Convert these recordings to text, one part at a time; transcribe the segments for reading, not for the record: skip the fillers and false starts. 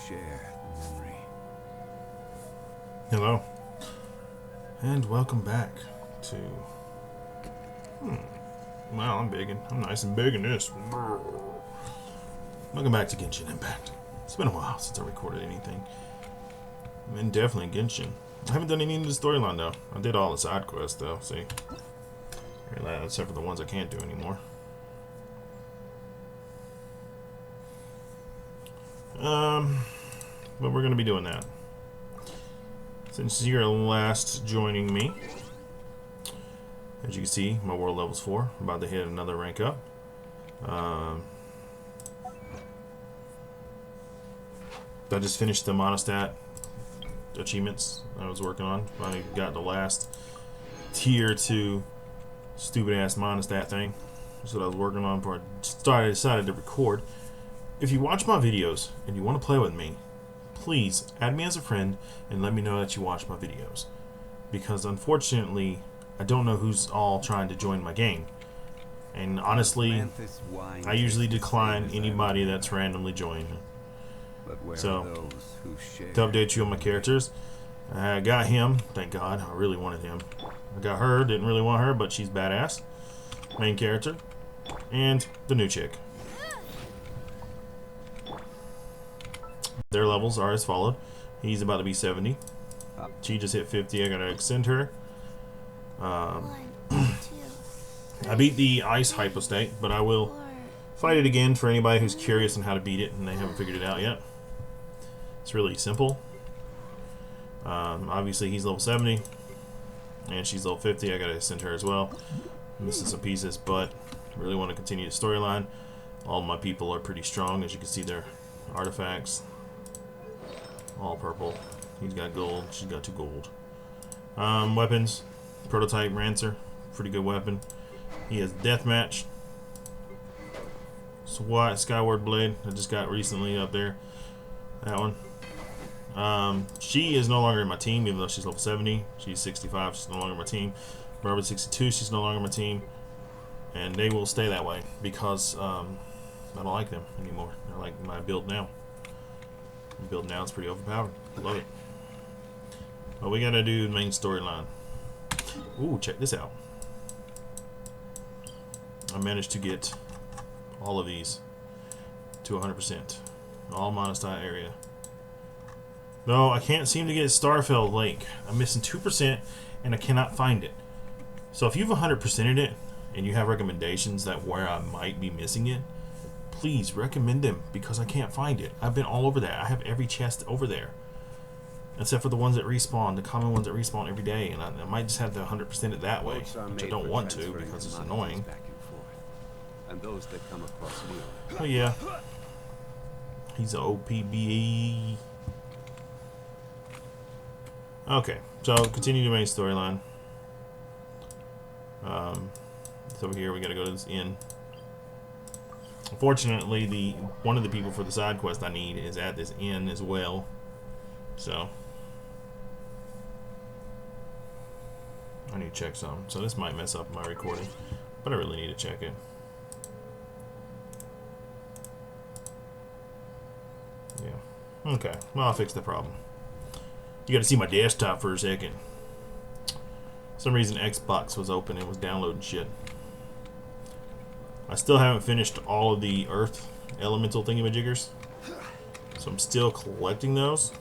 share the memory. Hello, and welcome back to. Wow, I'm biggin'. I'm nice and big in this. Welcome back to Genshin Impact. It's been a while since I recorded anything. And definitely Genshin. I haven't done any of the storyline though. I did all the side quests though, see? Except for the ones I can't do anymore. But we're gonna be doing that. Since you're last joining me, as you can see, my world level's 4. I'm about to hit another rank up. I just finished the monostat achievements I was working on. Finally got the last tier 2 stupid ass monostat thing. That's what I was working on before I decided to record. If you watch my videos and you want to play with me, please add me as a friend and let me know that you watch my videos. Because unfortunately, I don't know who's all trying to join my game. And honestly, I usually decline anybody that's randomly joined. So, to update you on my characters, I got him, thank God, I really wanted him. I got her, didn't really want her, but she's badass. Main character. And the new chick. Their levels are as followed. He's about to be 70. She just hit 50, I gotta extend her. I beat the ice hypostate, but I will fight it again for anybody who's curious on how to beat it and they haven't figured it out yet. It's really simple. Obviously he's level 70 and she's level 50. I gotta send her as well. I'm missing some pieces, but I really want to continue the storyline. All my people are pretty strong, as you can see their artifacts. All purple. He's got gold. She's got 2 gold. Weapons. Prototype Rancer. Pretty good weapon. He has Deathmatch. SWAT Skyward Blade. I just got recently up there. That one. She is no longer in my team, even though she's level 70. She's 65. She's no longer in my team. Robert 62. She's no longer in my team. And they will stay that way because I don't like them anymore. I like my build now. My build now is pretty overpowered. Love it. But we gotta do the main storyline. Ooh, check this out. I managed to get all of these to 100%. All monostat area. No, I can't seem to get Starfell Lake. I'm missing 2% and I cannot find it. So if you've 100%ed it and you have recommendations that where I might be missing it, please recommend them because I can't find it. I've been all over that. I have every chest over there. Except for the ones that respawn, the common ones that respawn every day, and I might just have to 100% it that way, which I don't want to because it's annoying. And those that come across me. Oh yeah, he's an OPBE. Okay, so continue the main storyline. So here we gotta go to this inn. Unfortunately, one of the people for the side quest I need is at this inn as well. So I need to check some. So this might mess up my recording, but I really need to check it. Yeah. Okay. Well, I'll fix the problem. You got to see my desktop for a second. For some reason Xbox was open and was downloading shit. I still haven't finished all of the earth elemental thingamajiggers, so I'm still collecting those.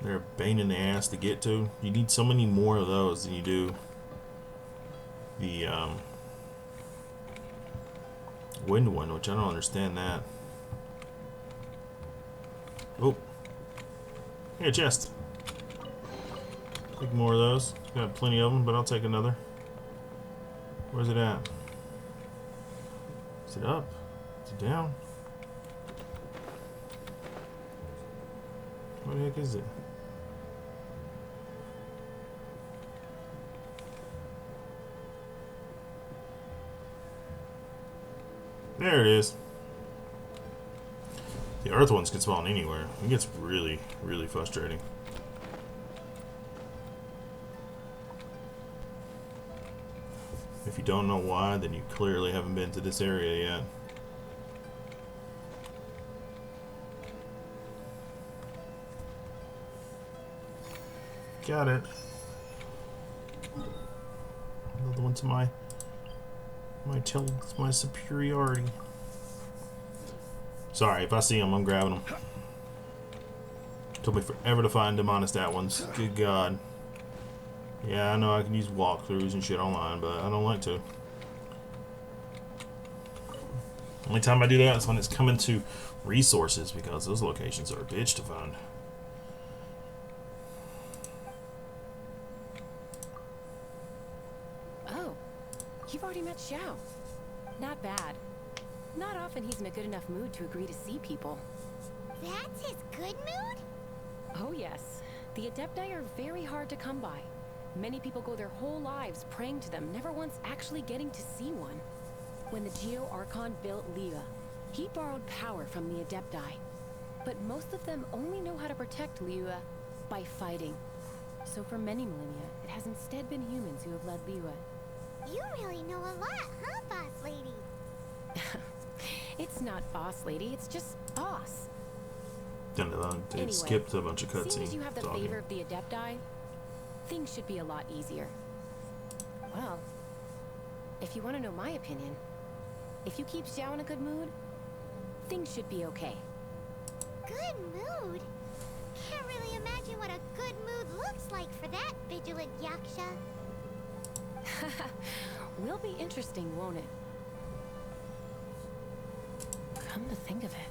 They're a pain in the ass to get to. You need so many more of those than you do the wind one, which I don't understand that. Oh, hey, a chest. Take more of those. Got plenty of them, but I'll take another. Where's it at? Is it up? Is it down? What the heck is it? There it is. The earth ones can spawn anywhere. It gets really, really frustrating. If you don't know why, then you clearly haven't been to this area yet. Got it. Another one to my superiority. Sorry, if I see them, I'm grabbing them. Took me forever to find demonistat ones. Good God. Yeah, I know I can use walkthroughs and shit online, but I don't like to. Only time I do that is when it's coming to resources, because those locations are a bitch to find. Oh, you've already met Xiao. Not bad. Not often he's in a good enough mood to agree to see people. That's his good mood? Oh yes. The Adepti are very hard to come by. Many people go their whole lives praying to them, never once actually getting to see one. When the Geo Archon built Liyue, he borrowed power from the Adepti. But most of them only know how to protect Liyue by fighting. So for many millennia, it has instead been humans who have led Liyue. You really know a lot, huh, boss lady? It's not boss lady, it's just boss. It skipped a bunch of cutscenes. Seeing as you have the favor of the Adepti, things should be a lot easier. Well, if you want to know my opinion, if you keep Xiao in a good mood, things should be okay. Good mood? Can't really imagine what a good mood looks like for that vigilant Yaksha. Will be interesting, won't it? Come to think of it,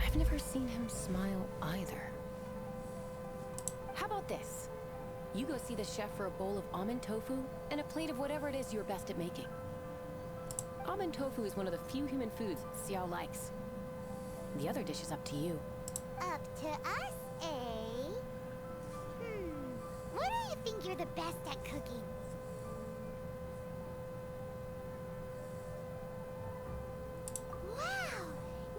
I've never seen him smile either. How about this? You go see the chef for a bowl of almond tofu and a plate of whatever it is you're best at making. Almond tofu is one of the few human foods Xiao likes. The other dish is up to you. Up to us, eh? What do you think you're the best at cooking? Wow!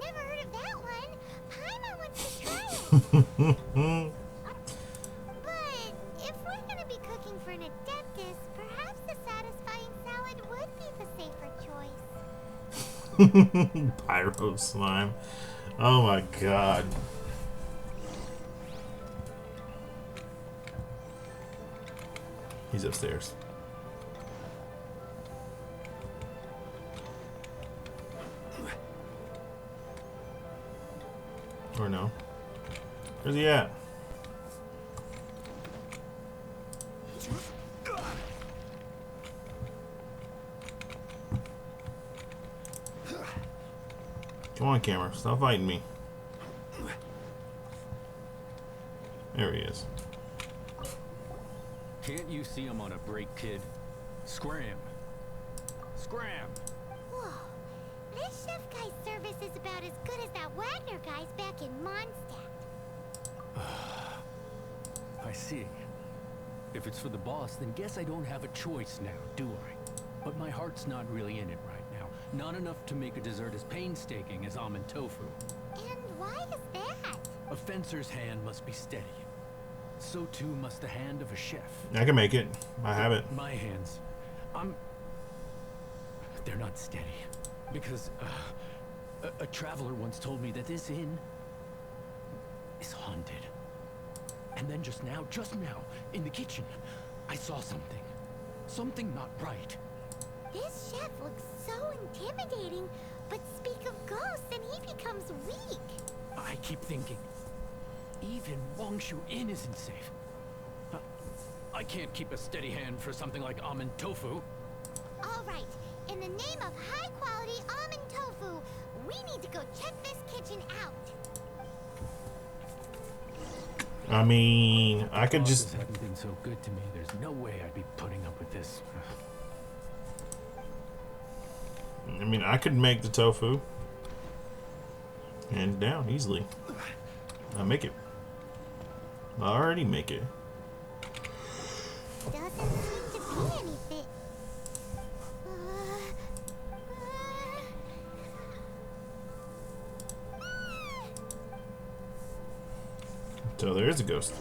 Never heard of that one! Paimon wants to try it! But if we're gonna be cooking for an Adeptus, perhaps a satisfying salad would be the safer choice. Pyro slime. Oh my God. He's upstairs. Or no. Where's he at? Come on, camera. Stop fighting me. There he is. Can't you see I'm on a break, kid? Scram. Scram! Whoa. This chef guy's service is about as good as that Wagner guy's back in Mondstadt. I see. If it's for the boss, then guess I don't have a choice now, do I? But my heart's not really in it right now. Not enough to make a dessert as painstaking as almond tofu. And why is that? A fencer's hand must be steady. So too must the hand of a chef. I can make it. I have it. My hands, they're not steady. Because a traveler once told me that this inn is haunted. And then just now, in the kitchen, I saw something. Something not right. This chef looks so intimidating, but speak of ghosts and he becomes weak. I keep thinking, even Wangshu Inn isn't safe. I can't keep a steady hand for something like almond tofu. All right, in the name of high-quality almond tofu, we need to go check this kitchen out. I mean, I could just... Bosses haven't been so good to me. There's no way I'd be putting up with this. I mean, I could make the tofu. Hands down, easily. I'll make it. I already make it. Doesn't seem to be anything. So there is a ghost.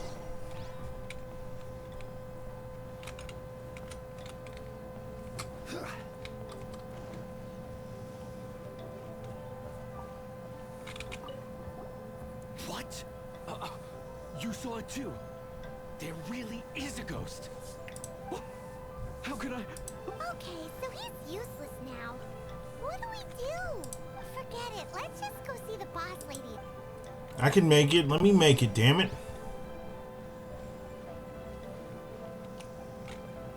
What? You saw it too? there really is a ghost. How could I? Okay, so he's useless now. What do we do? Forget it. Let's just go see the boss lady. I can make it. Let me make it, damn it.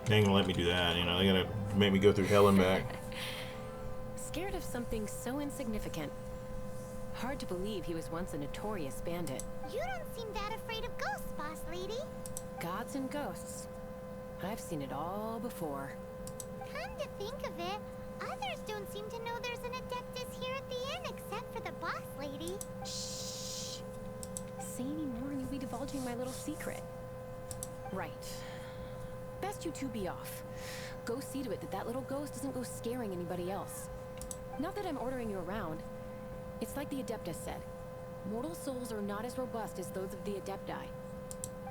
They ain't gonna let me do that, you know. They gotta make me go through hell and back. Scared of something so insignificant. Hard to believe he was once a notorious bandit. You don't seem that afraid of ghosts, boss lady. Gods and ghosts. I've seen it all before. Come to think of it, others don't seem to know there's an Adeptus here at the inn except for the boss lady. Shh. Say any more and you'll be divulging my little secret. Right. Best you two be off. Go see to it that that little ghost doesn't go scaring anybody else. Not that I'm ordering you around. It's like the Adeptus said. Mortal souls are not as robust as those of the Adepti.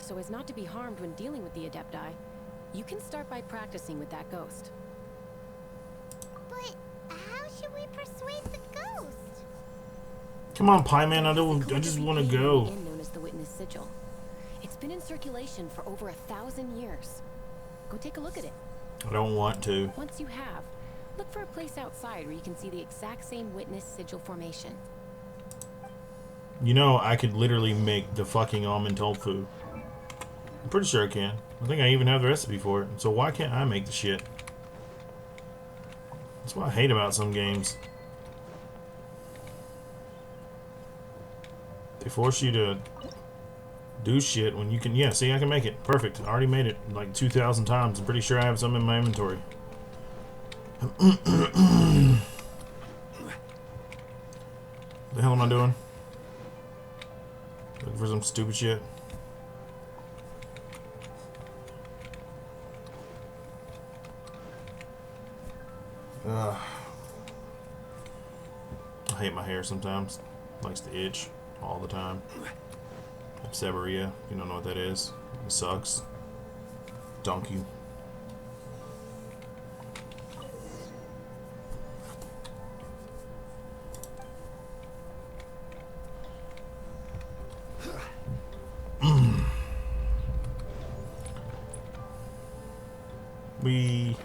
So as not to be harmed when dealing with the Adepti, you can start by practicing with that ghost. But how should we persuade the ghost? Come on, Pie Man, I There's a just code want to of the go. inn known as the Witness Sigil. It's been in circulation for over 1,000 years. Go take a look at it. I don't want to. Once you have, look for a place outside where you can see the exact same Witness Sigil formation. You know, I could literally make the fucking almond tofu. I'm pretty sure I can. I think I even have the recipe for it. So why can't I make the shit? That's what I hate about some games. They force you to do shit when you can. Yeah, see, I can make it. Perfect. I already made it like 2,000 times. I'm pretty sure I have some in my inventory. The hell am I doing? Looking for some stupid shit. Ugh. I hate my hair sometimes. It likes to itch all the time. Severia, you don't know what that is. It sucks. Donkey. We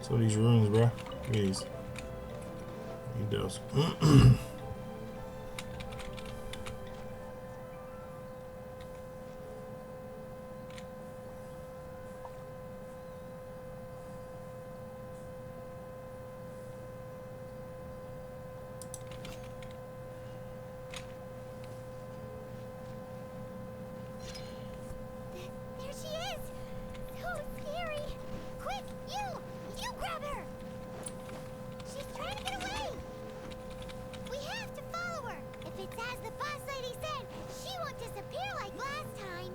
So these runes, bro. These. Need those. There she is! So scary! Quick, you grab her! She's trying to get away! We have to follow her! If it's as the boss lady said, she won't disappear like last time.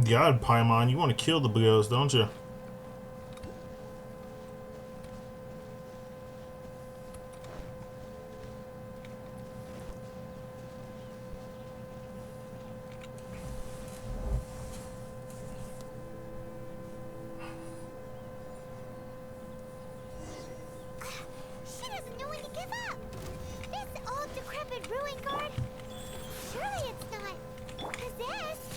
God, Paimon, you want to kill the ghost, don't you? She doesn't know when to give up! This old decrepit ruin guard? Surely it's not possessed!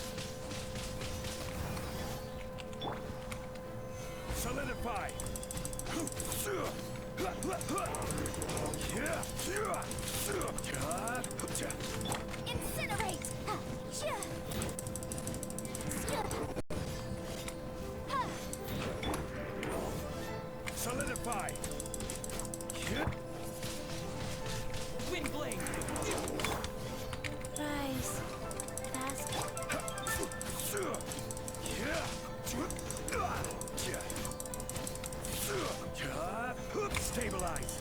Solidify! Incinerate! Solidify! Wind blade. Rise. Fast. Stabilize!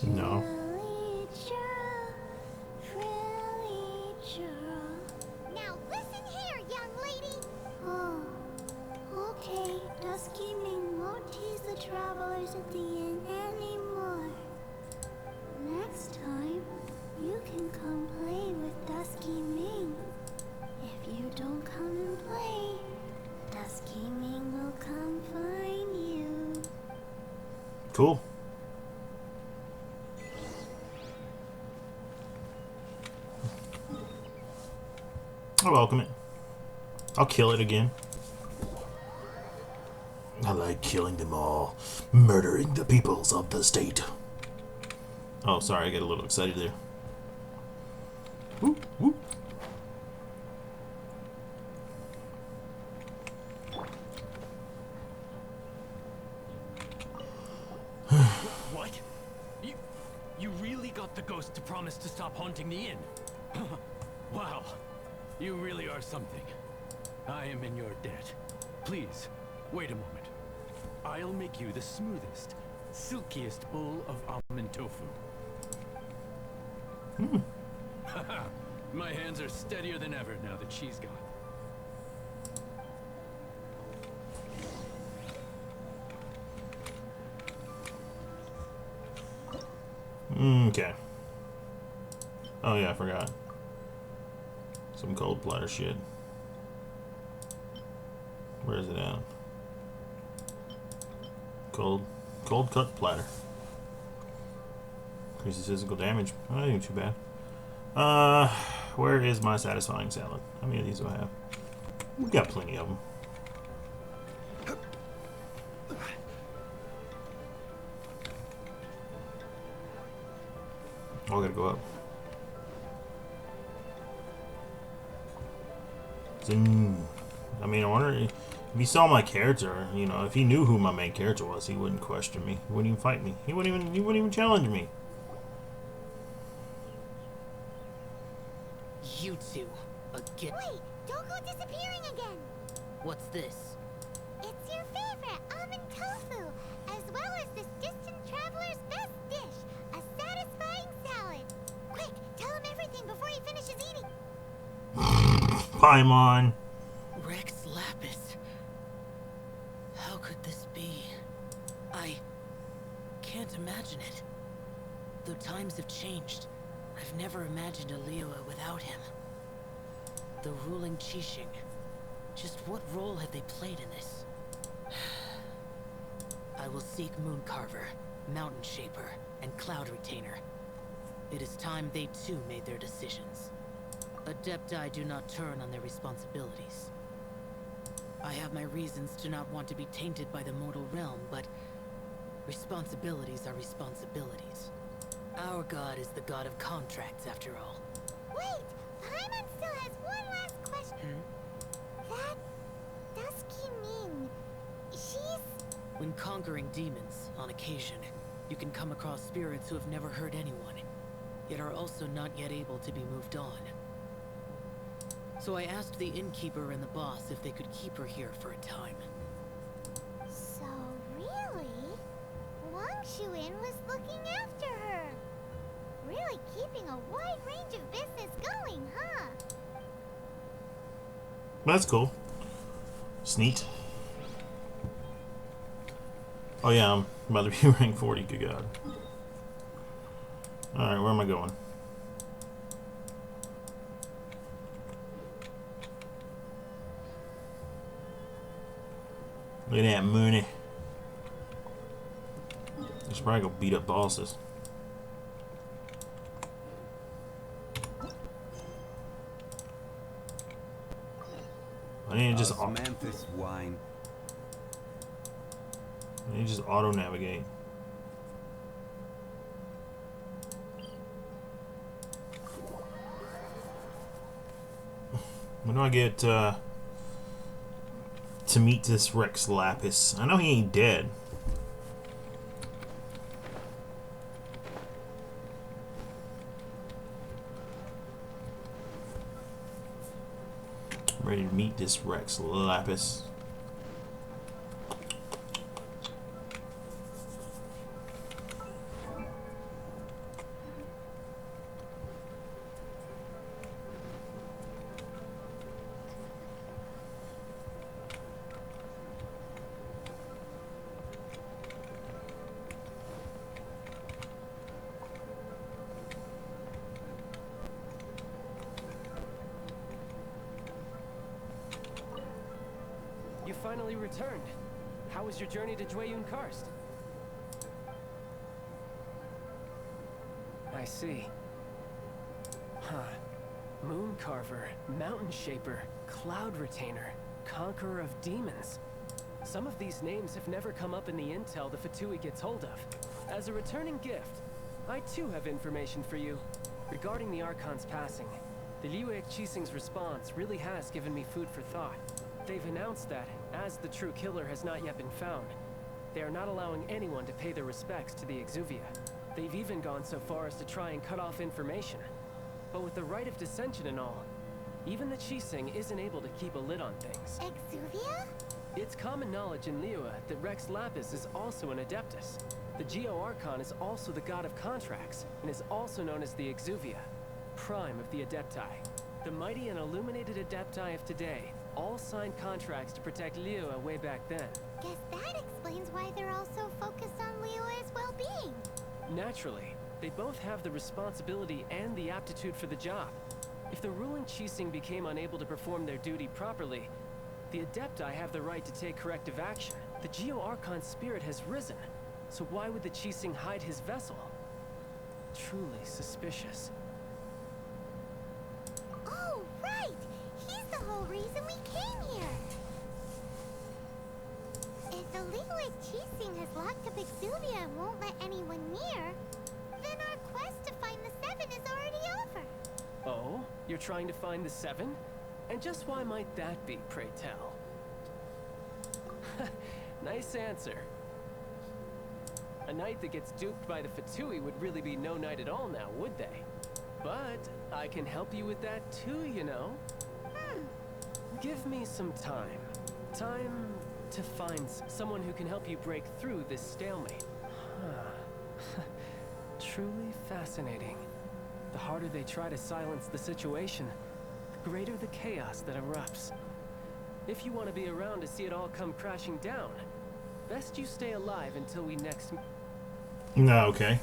No. Really true, really true. Now listen here, young lady. Oh, okay. Dusky Ming won't tease the travelers at the inn anymore. Next time, you can come play with Dusky Ming. If you don't come and play, Dusky Ming will come find you. Cool. I welcome it. I'll kill it again. I like killing them all. Murdering the peoples of the state. Oh, sorry, I get a little excited there. Whoop, whoop. What? You really got the ghost to promise to stop haunting the inn? Wow. You really are something. I am in your debt. Please, wait a moment. I'll make you the smoothest, silkiest bowl of almond tofu. Haha, my hands are steadier than ever now that she's gone. Okay. Oh yeah, I forgot. Some cold platter shit. Where is it at? Cold cut platter. Increases physical damage. Oh, that ain't too bad. Where is my satisfying salad? How many of these do I have? We got plenty of them. Oh, I gotta go up. I mean, I wonder if he saw my character. You know, if he knew who my main character was, he wouldn't question me. He wouldn't even fight me. He wouldn't even challenge me. You two, again. Wait, don't go disappearing again. What's this? It's your favorite almond tofu, as well as this distant traveler's best dish, a satisfying salad. Quick, tell him everything before he finishes eating. Paimon. Rex Lapis. How could this be? I can't imagine it. Though times have changed, I've never imagined a Liyue without him. The ruling Qixing. Just what role have they played in this? I will seek Moon Carver, Mountain Shaper, and Cloud Retainer. It is time they too made their decisions. Adepti do not turn on their responsibilities. I have my reasons to not want to be tainted by the mortal realm, but responsibilities are responsibilities. Our god is the god of contracts, after all. Wait, Paimon still has one last question. That Dusky Ming, she's... When conquering demons, on occasion, you can come across spirits who have never hurt anyone, yet are also not yet able to be moved on. So I asked the innkeeper and the boss if they could keep her here for a time. So really, Wang Shuin was looking after her. Really keeping a wide range of business going, huh? That's cool. Sneak. Oh yeah, I'm about to be rank 40, good god. Alright, where am I going? Look at that money. I should probably go beat up bosses. I need to just Osmanthus wine. I need to just auto navigate. When do I get to meet this Rex Lapis? I know he ain't dead. I'm ready to meet this Rex Lapis. finally returned. How was your journey to Jueyun Karst? I see. Huh. Moon Carver, Mountain Shaper, Cloud Retainer, Conqueror of Demons. Some of these names have never come up in the intel the Fatui gets hold of. As a returning gift, I too have information for you. Regarding the Archon's passing, the Liyue Qixing's response really has given me food for thought. They've announced that, as the true killer has not yet been found, they are not allowing anyone to pay their respects to the Exuvia. They've even gone so far as to try and cut off information. But with the right of dissension and all, even the Qixing isn't able to keep a lid on things. Exuvia? It's common knowledge in Liyue that Rex Lapis is also an Adeptus. The Geo-Archon is also the god of contracts, and is also known as the Exuvia, prime of the Adepti. The mighty and illuminated Adepti of today all signed contracts to protect Liyue way back then. Guess that explains why they're all so focused on Liyue's well-being. Naturally, they both have the responsibility and the aptitude for the job. If the ruling Qixing became unable to perform their duty properly, the Adepti have the right to take corrective action. The Geo-Archon's spirit has risen, so why would the Qixing hide his vessel? Truly suspicious. Oh, right! He's the whole reason we came here! If the Liyue Qixing has locked up Exuvia and won't let anyone near, then our quest to find the Seven is already over. Oh? You're trying to find the Seven? And just why might that be, pray tell? Nice answer. A knight that gets duped by the Fatui would really be no knight at all now, would they? But I can help you with that too, you know. Give me some time. Time to find someone who can help you break through this stalemate. Truly fascinating. The harder they try to silence the situation, the greater the chaos that erupts. If you want to be around to see it all come crashing down, best you stay alive until we next... No, okay.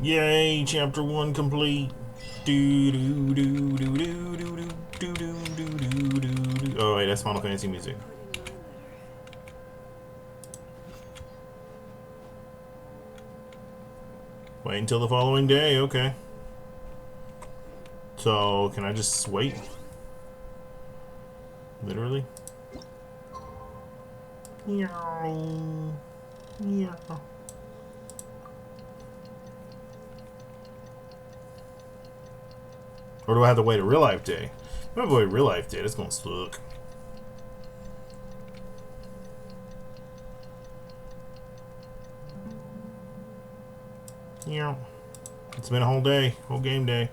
Yay, chapter 1 complete. Oh wait, that's Final Fantasy music. Wait until the following day, okay. So, can I just wait? Literally? Meow. Meow. Or do I have to wait a real life day? If I have to wait a real life day, that's gonna suck. Yeah. It's been a whole day, whole game day.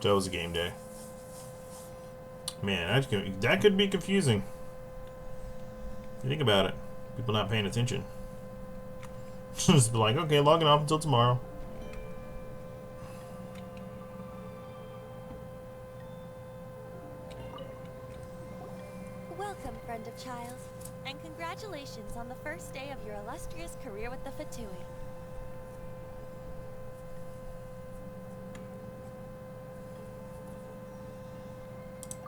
That was a game day. Man, that could be confusing. If you think about it. People not paying attention. Just be like, okay, logging off until tomorrow. Welcome, friend of Child, and congratulations on the first day of your illustrious career with the Fatui.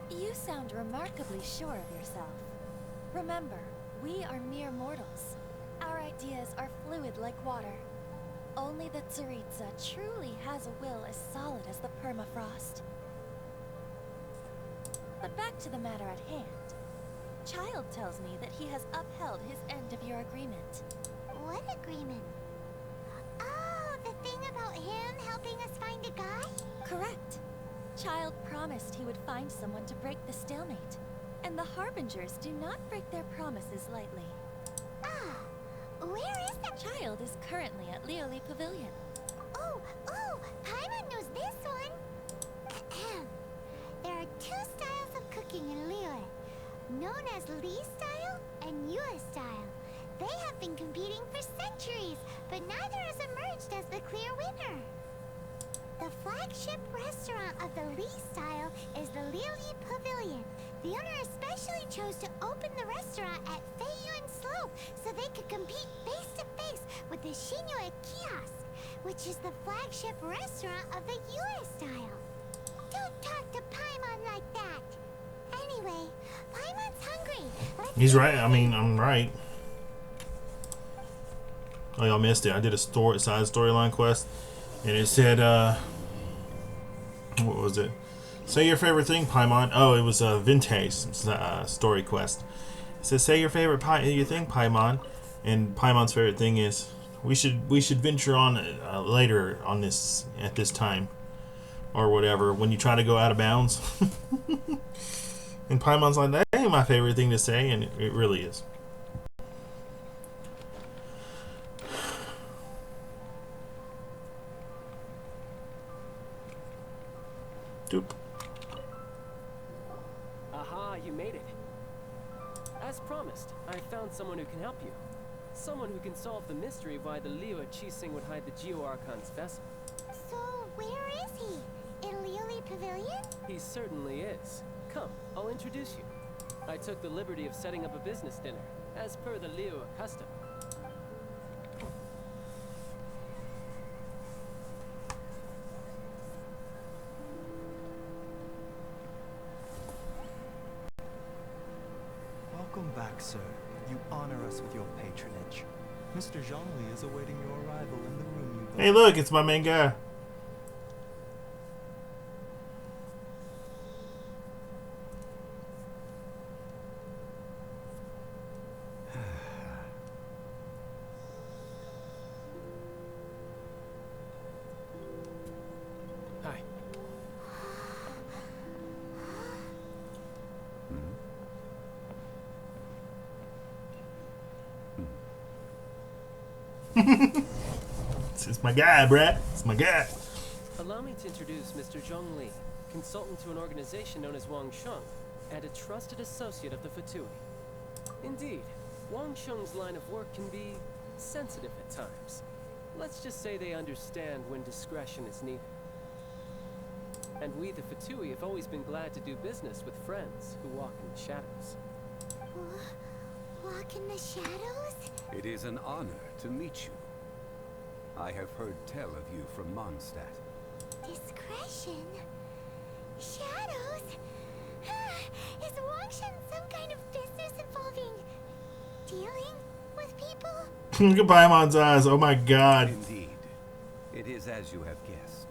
You sound remarkably sure of yourself. Remember, we are mere mortals. Our ideas are fluid like water. Only the Tsaritsa truly has a will as solid as the permafrost. But back to the matter at hand. Child tells me that he has upheld his end of your agreement. What agreement? Oh, the thing about him helping us find a guy? Correct. Child promised he would find someone to break the stalemate. And the Harbingers do not break their promises lightly. Ah, where is that? Child is currently at Lioli Pavilion. Oh, Paimon knows this one. There are two styles of cooking in Liyue, known as Li style and Yue style. They have been competing for centuries, but neither has emerged as the clear winner. The flagship restaurant of the Li style is the Lioli Pavilion, The owner especially chose to open the restaurant at Feiyun Slope so they could compete face to face with the Shinue Kiosk, which is the flagship restaurant of the US style. Don't talk to Paimon like that. Anyway, Paimon's hungry. He's right. I mean, I'm right. Oh, y'all missed it. I did a side storyline quest, and it said, what was it? Say your favorite thing, Paimon. Oh, it was a Vintage story quest. It says, say your favorite thing, Paimon. And Paimon's favorite thing is, we should venture on later on this at this time, or whatever. When you try to go out of bounds, and Paimon's like, that ain't my favorite thing to say, and it really is. Doop. Aha, you made it. As promised, I found someone who can help you. Someone who can solve the mystery of why the Liu at Qixing would hide the Geo Archon's vessel. So, where is he? In Liuli Pavilion? He certainly is. Come, I'll introduce you. I took the liberty of setting up a business dinner, as per the Liu custom. Welcome back, sir. You honor us with your patronage. Mr. Zhongli is awaiting your arrival in the room you Hey, look, it's my main guy. Hi. This is my guy, bruh. It's my guy. Allow me to introduce Mr. Zhong Li, consultant to an organization known as Wang Sheng, and a trusted associate of the Fatui. Indeed, Wang Sheng's line of work can be sensitive at times. Let's just say they understand when discretion is needed. And we, the Fatui, have always been glad to do business with friends who walk in the shadows. Walk in the shadows? It is an honor to meet you. I have heard tell of you from Mondstadt. Discretion? Shadows? Is Wang Sheng some kind of business involving dealing with people? Look at Paimon's eyes. Oh my god. Indeed. It is as you have guessed.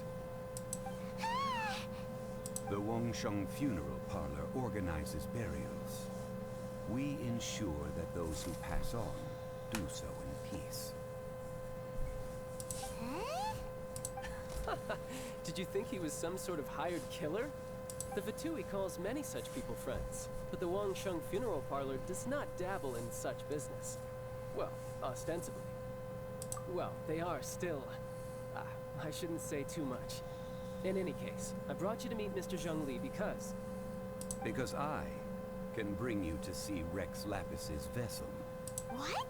The Wangsheng Funeral Parlor organizes burials. We ensure that those who pass on do so in peace. Did you think he was some sort of hired killer? The Fatui calls many such people friends, but the Wangsheng Funeral Parlor does not dabble in such business. Well, ostensibly. Well, they are still... I shouldn't say too much. In any case, I brought you to meet Mr. Zhong Li because... Because I can bring you to see Rex Lapis's vessel. What?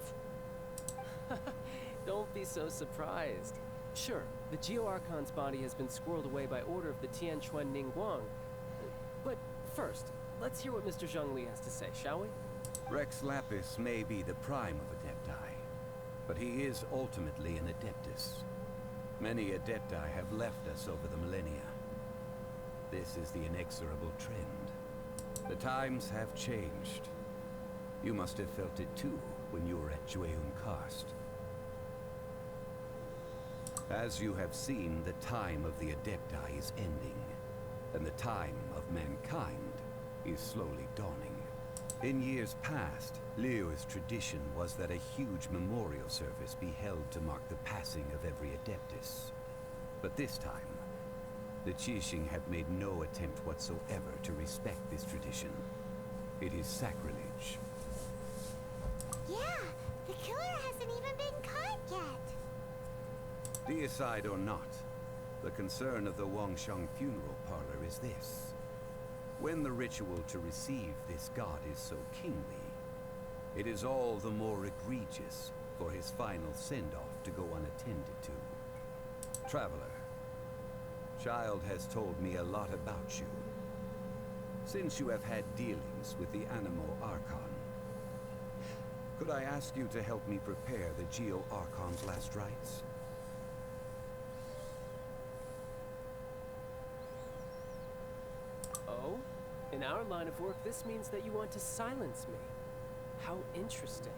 Don't be so surprised. Sure, the Geo Archon's body has been squirreled away by order of the Tianquan Ningguang. But first, let's hear what Mr. Zhong Li has to say, shall we? Rex Lapis may be the prime of Adepti, but he is ultimately an Adeptus. Many Adepti have left us over the millennia. This is the inexorable trend. The times have changed. You must have felt it too when you were at Jueyun Karst. As you have seen, the time of the Adepti is ending, and the time of mankind is slowly dawning. In years past, Liu's tradition was that a huge memorial service be held to mark the passing of every Adeptus. But this time, the Qixing have made no attempt whatsoever to respect this tradition. It is sacrilege. Yeah, the killer hasn't even been caught yet. Deicide or not, the concern of the Wangsheng Funeral Parlor is this. When the ritual to receive this god is so kingly, it is all the more egregious for his final send-off to go unattended to. Traveler, Child has told me a lot about you. since you have had dealings with the Animo Archon, could I ask you to help me prepare the Geo Archon's last rites? Oh? In our line of work, this means that you want to silence me. How interesting.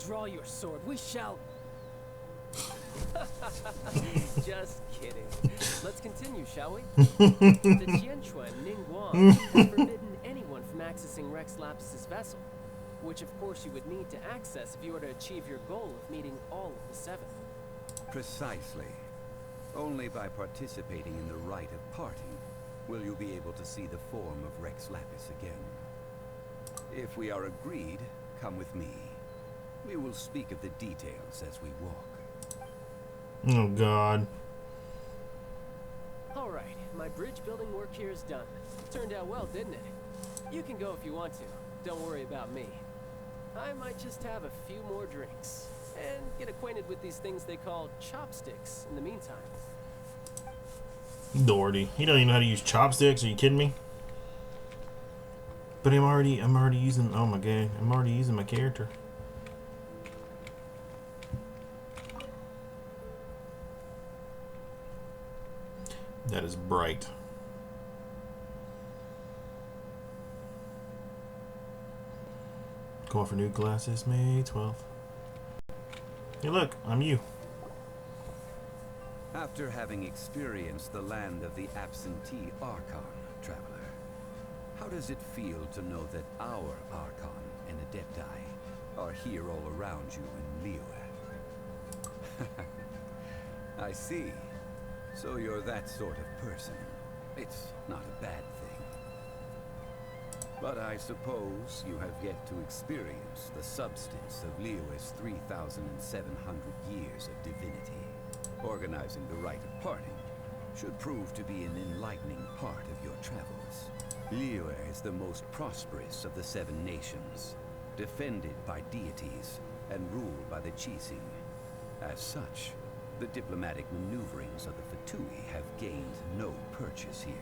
Draw your sword. We shall... Just kidding. Let's continue, shall we? The Jianchuan Ningguang has forbidden anyone from accessing Rex Lapis's vessel, which of course you would need to access if you were to achieve your goal of meeting all of the seven. Precisely. Only by participating in the rite of parting will you be able to see the form of Rex Lapis again. If we are agreed, come with me. We will speak of the details as we walk. Oh, God. Alright, my bridge building work here is done. Turned out well, didn't it? You can go if you want to. Don't worry about me. I might just have a few more drinks. And get acquainted with these things they call chopsticks in the meantime. Doherty. He doesn't even know how to use chopsticks. Are you kidding me? But I'm already using, oh my god, I'm already using my character. That is bright. Going for new classes, May 12th. Hey look, I'm you. After having experienced the land of the absentee Archon, traveler, how does it feel to know that our Archon and Adepti are here all around you in Liyue? I see. So you're that sort of person. It's not a bad thing. But I suppose you have yet to experience the substance of Liyue's 3,700 years of divinity. Organizing the rite of parting should prove to be an enlightening part of your travels. Liyue is the most prosperous of the 7 nations, defended by deities and ruled by the Qixing. As such, the diplomatic maneuverings of the Fatui have gained no purchase here.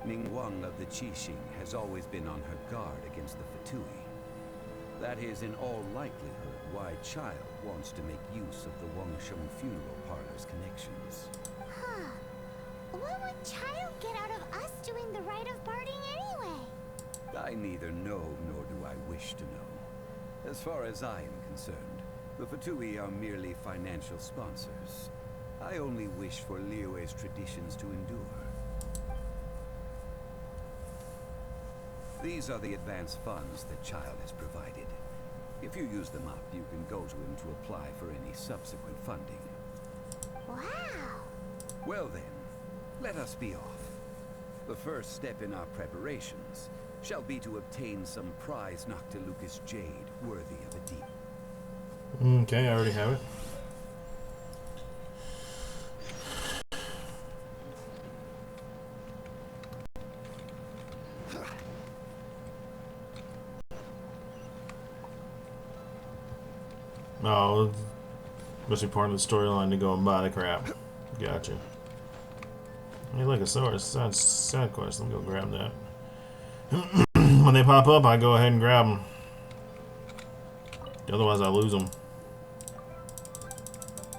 Ningguang of the Qixing has always been on her guard against the Fatui. That is in all likelihood why Child wants to make use of the Wangsheng funeral parlor's connections. Huh. What would Child get out of us doing the rite of parting anyway? I neither know nor do I wish to know. As far as I am concerned, the Fatui are merely financial sponsors. I only wish for Liyue's traditions to endure. These are the advance funds that Child has provided. If you use them up, you can go to him to apply for any subsequent funding. Wow! Well then, let us be off. The first step in our preparations shall be to obtain some prize Noctilucous jade worthy of a deep. Okay, I already have it. Oh, must be part of the storyline to go and buy the crap. Gotcha. Hey, look, a sword. Side quest. Let me go grab that. When they pop up, I go ahead and grab them. Otherwise, I lose them.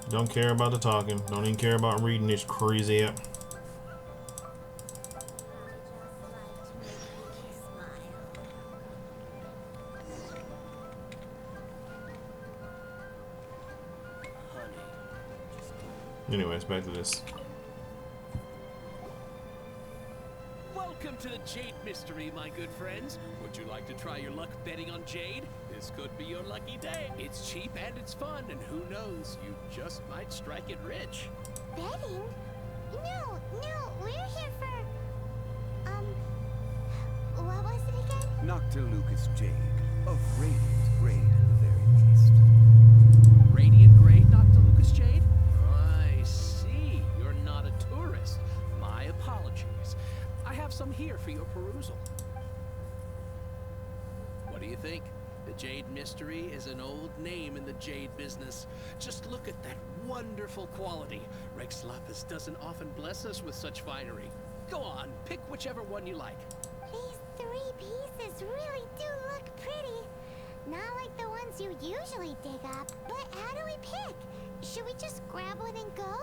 Don't care about the talking. Don't even care about reading this crazy app. Anyways, back to this. Welcome to the Jade Mystery, my good friends. Would you like to try your luck betting on Jade? This could be your lucky day. It's cheap and it's fun, and who knows, you just might strike it rich. Betting? No, we're here for... what was it again? Noctilucous jade, of radiant grade at the very least. Radiant grade, Noctilucous jade? I see. You're not a tourist. My apologies. I have some here for your perusal. What do you think? The Jade Mystery is an old name in the jade business. Just look at that wonderful quality. Rex Lapis doesn't often bless us with such finery. Go on, pick whichever one you like. These 3 these really do look pretty. Not like the ones you usually dig up. But how do we pick? Should we just grab one and go?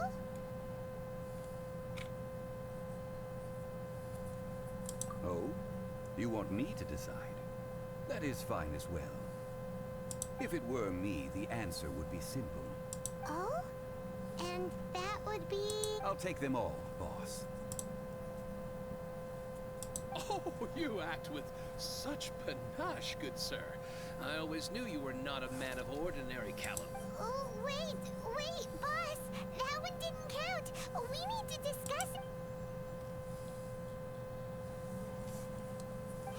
Oh? You want me to decide? That is fine as well. If it were me, the answer would be simple. Oh? And that would be... I'll take them all, boss. Oh, you act with such panache, good sir. I always knew you were not a man of ordinary caliber. Oh, wait, boss! That one didn't count! We need to discuss...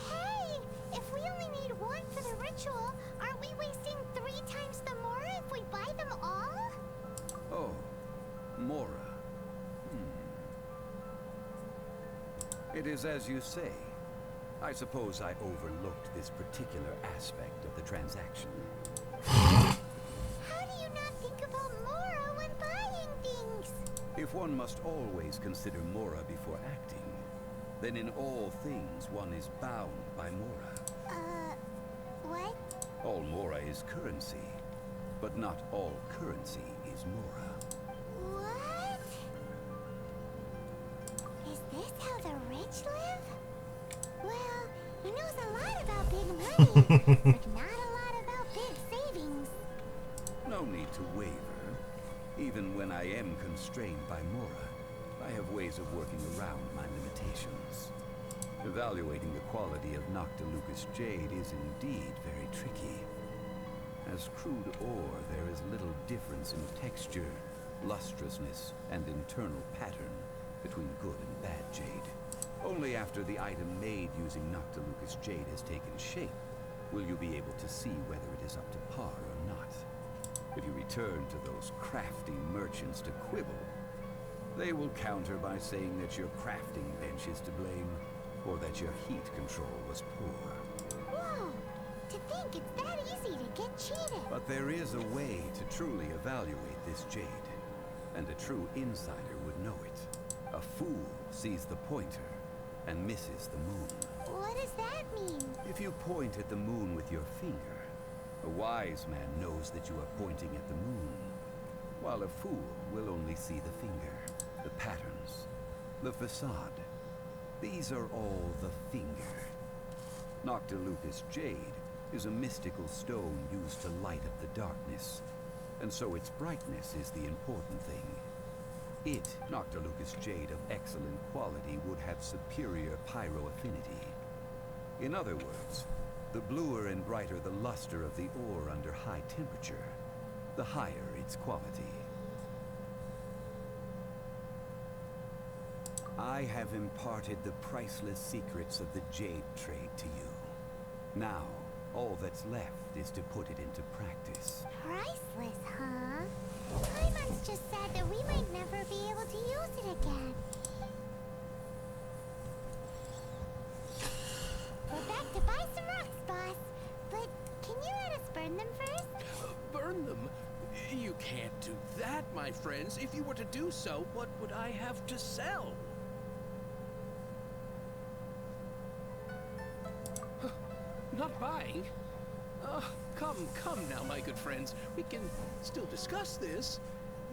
Hey! If we only need one for the ritual, aren't we wasting 3 times the Mora if we buy them all? Oh, Mora. It is as you say. I suppose I overlooked this particular aspect of the transaction. How do you not think about Mora when buying things? If one must always consider Mora before acting, then in all things one is bound by Mora. What? All Mora is currency, but not all currency is Mora. What? Is this how the rich live? Well, he knows a lot about big money, but not a lot about big savings. No need to waver. Even when I am constrained by Mora, I have ways of working around my limitations. Evaluating the quality of Noctilucous jade is indeed very tricky. As crude ore, there is little difference in texture, lustrousness, and internal pattern between good and bad jade. Only after the item made using Noctilucous jade has taken shape will you be able to see whether it is up to par or not. If you return to those crafty merchants to quibble, they will counter by saying that your crafting bench is to blame, or that your heat control was poor. Whoa! To think it's that easy to get cheated. But there is a way to truly evaluate this jade, and a true insider would know it. A fool sees the pointer and misses the moon. What does that mean? If you point at the moon with your finger, a wise man knows that you are pointing at the moon, while a fool will only see the finger, the patterns, the facade. These are all the finger. Noctilucous jade is a mystical stone used to light up the darkness, and so its brightness is the important thing. It, Noctilucous jade of excellent quality, would have superior pyro affinity. In other words, the bluer and brighter the luster of the ore under high temperature, the higher its quality. I have imparted the priceless secrets of the jade trade to you. Now, all that's left is to put it into practice. Priceless, huh? Paimon's just said that we might never be able to use it again. We're back to buy some rocks, boss. But can you let us burn them first? Burn them? You can't do that, my friends. If you were to do so, what would I have to sell? Not buying? Come now, my good friends. We can still discuss this.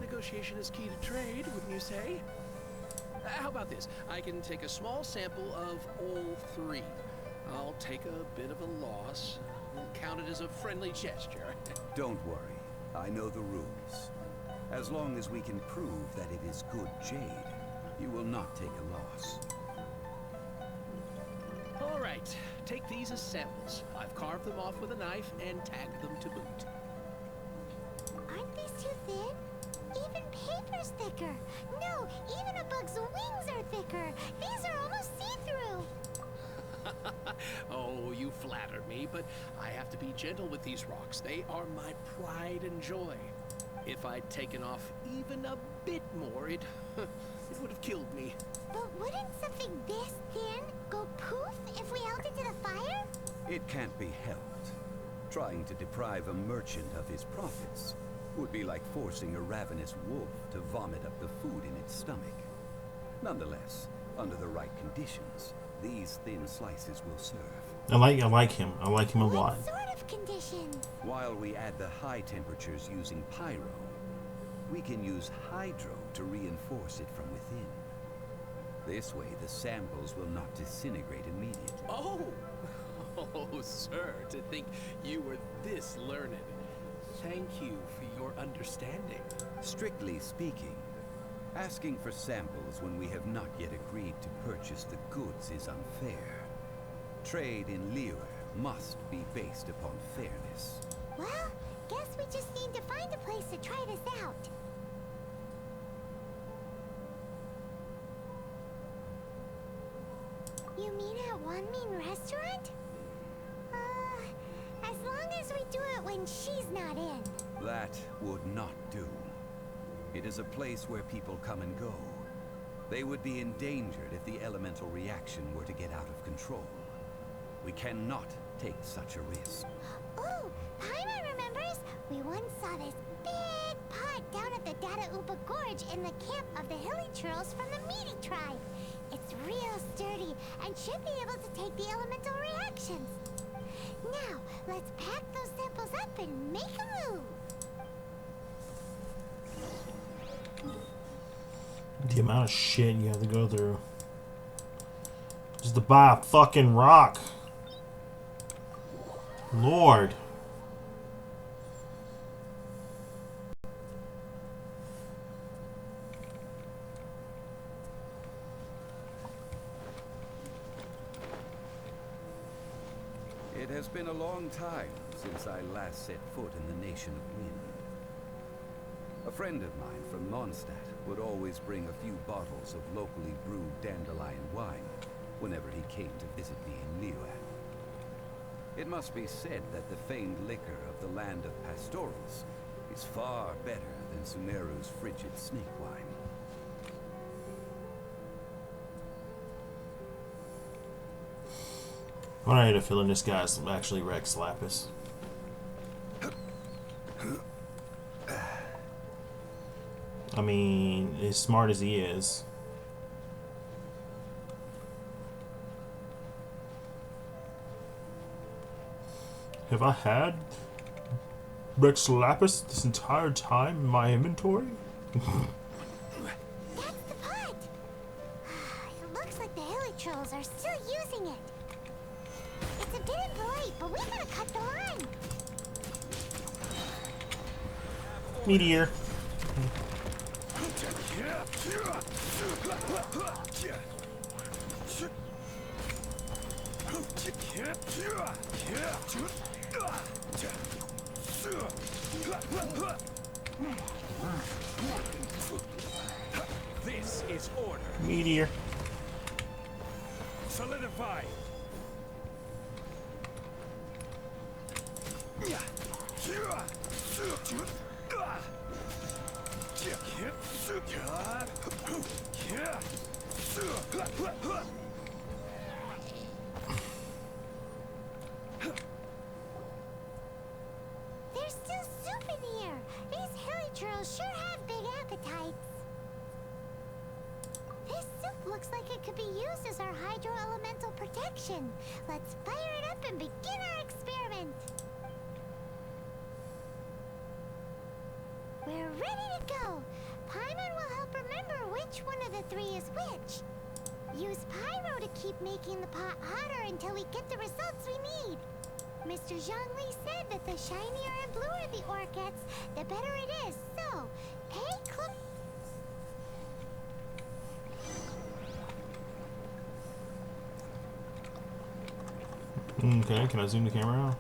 Negotiation is key to trade, wouldn't you say? How about this? I can take a small sample of all 3. I'll take a bit of a loss. We'll count it as a friendly gesture. Don't worry, I know the rules. As long as we can prove that it is good jade, you will not take a loss. All right, take these as samples. I've carved them off with a knife and tagged them to boot. Aren't these too thin? Even paper's thicker. No, even a bug's wings are thicker. These are almost see-through. Oh, you flatter me, but I have to be gentle with these rocks. They are my pride and joy. If I'd taken off even a bit more, it would have killed me. But wouldn't something this thin go poof if we held it to the fire? It can't be helped. Trying to deprive a merchant of his profits would be like forcing a ravenous wolf to vomit up the food in its stomach. Nonetheless, under the right conditions, these thin slices will serve. I like him. I like him a lot. What sort of conditions? While we add the high temperatures using pyro, we can use hydro to reinforce it from within. This way, the samples will not disintegrate immediately. Oh! Oh, sir, to think you were this learned. Thank you for your understanding. Strictly speaking, asking for samples when we have not yet agreed to purchase the goods is unfair. Trade in Liyue must be based upon fairness. Well, guess we just need to find a place to try this out. You mean at One Mean Restaurant? As long as we do it when she's not in. That would not do. It is a place where people come and go. They would be endangered if the elemental reaction were to get out of control. We cannot take such a risk. Oh, Paimon remembers! We once saw this big pot down at the Data Upa Gorge in the camp of the Hilly Churls from the Meaty tribe. It's real sturdy and should be able to take the elemental reactions. Now, let's pack those samples up and make a move. The amount of shit you have to go through just to buy a fucking rock. Lord. It has been a long time since I last set foot in the Nation of Wind. A friend of mine from Mondstadt would always bring a few bottles of locally brewed dandelion wine whenever he came to visit me in Liyue. It must be said that the famed liquor of the land of pastorals is far better than Sumeru's frigid snake wine. When I had a feeling this guy's actually Rex Lapis. I mean, as smart as he is. Have I had Rex Lapis this entire time in my inventory? That's the pot! It looks like the Hilly Trolls are still using it. It's a bit impolite, but we gotta cut the line. Meteor. This is order. Meteor. Solidify. There's still soup in here. These Hilly Trolls sure have big appetites. This soup looks like it could be used as our hydro-elemental protection. Let's fire it up and begin our experiment. We're ready to go. Paimon will help remember which one of the three is which. Use pyro to keep making the pot hotter until we get the results we need. Mr. Zhongli said that the shinier and bluer the ore gets, the better it is. So, pay close. Okay, can I zoom the camera out?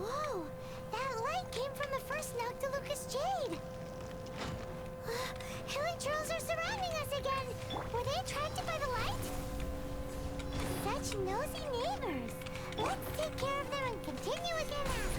Whoa! That light came from the first Noctilucous Jade! Hilly Trolls are surrounding us again! Were they attracted by the light? Such nosy neighbors! Let's take care of them and continue again after.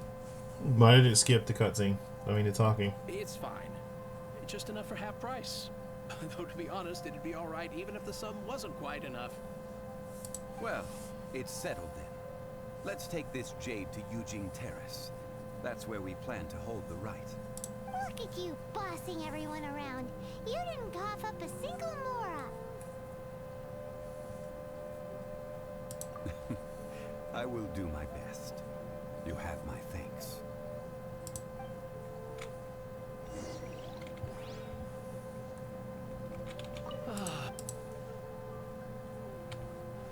Why did it skip the cutscene? I mean, the talking. It's fine. Just enough for half price. Though to be honest, it'd be alright even if the sum wasn't quite enough. Well, it's settled then. Let's take this jade to Eugene Terrace. That's where we plan to hold the rite. Look at you bossing everyone around. You didn't cough up a single mora. I will do my best. You have my thanks.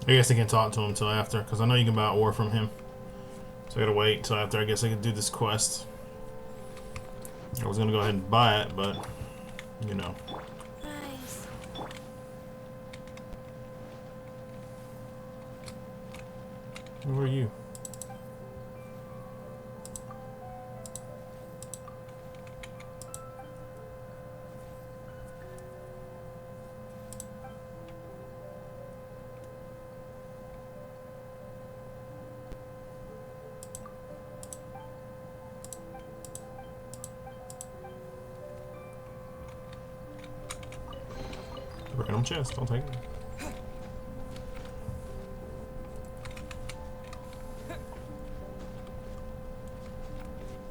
I guess I can't talk to him until after, because I know you can buy ore from him. So I gotta wait until after. I guess I can do this quest. I was gonna go ahead and buy it, but you know. Nice. Who are you? Random chest, I'll take it.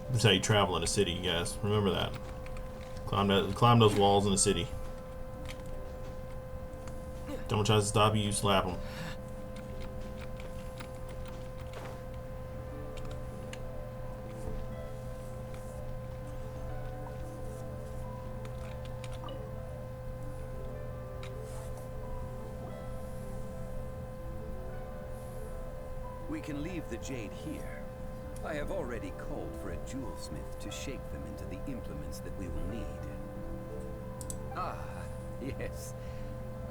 This is how you travel in a city, you guys. Remember that. Climb those walls in the city. Someone tries to stop you, you slap them. We can leave the jade here. I have already called for a jewelsmith to shape them into the implements that we will need. Ah, yes.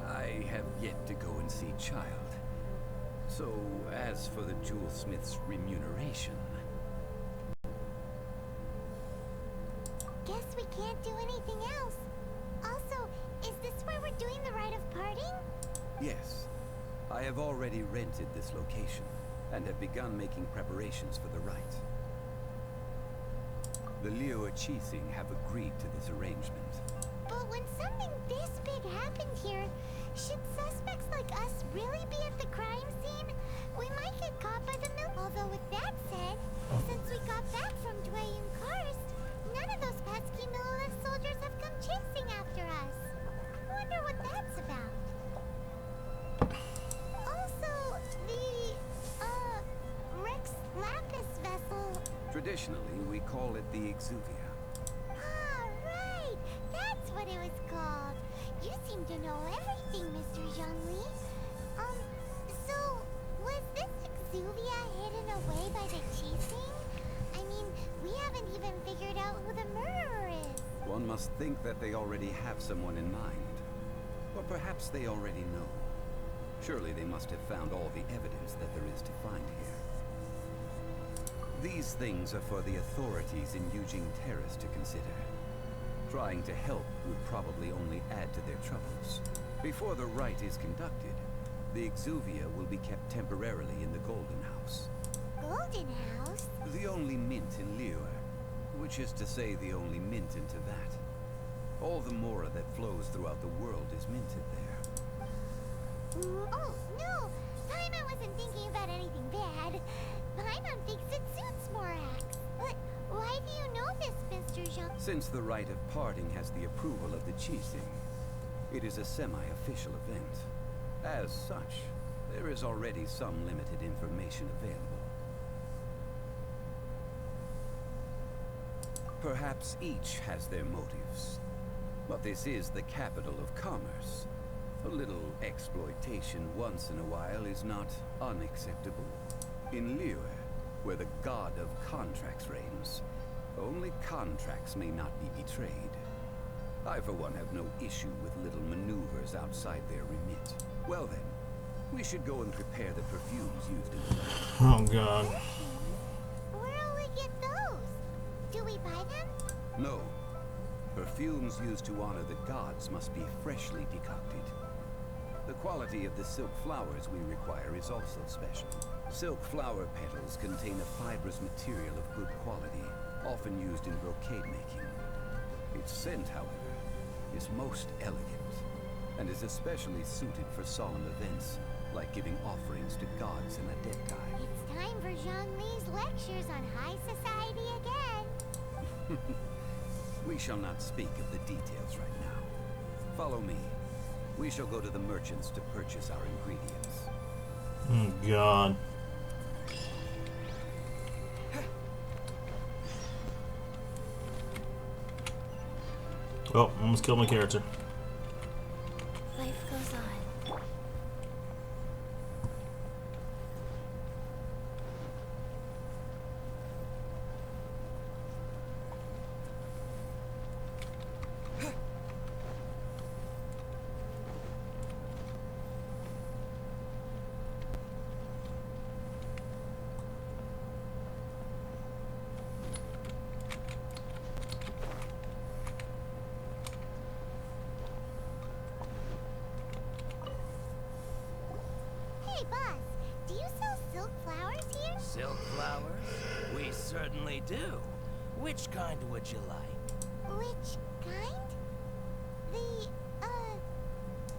I have yet to go and see Child. So, as for the jewelsmith's remuneration... Guess we can't do anything else. Also, is this where we're doing the rite of parting? Yes. I have already rented this location, and have begun making preparations for the rite. The Liyue Qixing have agreed to this arrangement. But when something this big happened here, should suspects like us really be at the crime scene? We might get caught by the mill. Although with that said, since we got back from Dwayne Karst, none of those pesky Millelith soldiers have come chasing after us. Wonder what that's about. Also, the, Rex Lapis vessel. Traditionally, we call it the Exuvia. Ah, right! That's what it was called. You seem to know everything, Mr. Zhongli. So, was this Exuvia hidden away by the Qixing? I mean, we haven't even figured out who the murderer is. One must think that they already have someone in mind. Or perhaps they already know. Surely they must have found all the evidence that there is to find here. These things are for the authorities in Eugene Terrace to consider. Trying to help would probably only add to their troubles. Before the rite is conducted, the Exuvia will be kept temporarily in the Golden House. Golden House? The only mint in Liyue, which is to say the only mint in Teyvat. All the mora that flows throughout the world is minted there. Oh, no! Paimon wasn't thinking about anything bad. Paimon thinks it suits Morax. But why do you know this, Mr. Zhang? Since the rite of parting has the approval of the Qixing, it is a semi-official event. As such, there is already some limited information available. Perhaps each has their motives, but this is the capital of commerce. A little exploitation once in a while is not unacceptable. In Liyue, where the god of contracts reigns, only contracts may not be betrayed. I, for one, have no issue with little maneuvers outside their remit. Well then, we should go and prepare the perfumes used in the rite. Oh god. Where'll we get those? Do we buy them? No. Perfumes used to honor the gods must be freshly decocted. The quality of the silk flowers we require is also special. Silk flower petals contain a fibrous material of good quality, often used in brocade making. Its scent, however, is most elegant, and is especially suited for solemn events, like giving offerings to gods and adepti. It's time for Zhongli's lectures on high society again. We shall not speak of the details right now. Follow me. We shall go to the merchants to purchase our ingredients. Oh, God. Oh, almost killed my character. Life goes on. Hey, boss, do you sell silk flowers here? Silk flowers? We certainly do. Which kind would you like? Which kind?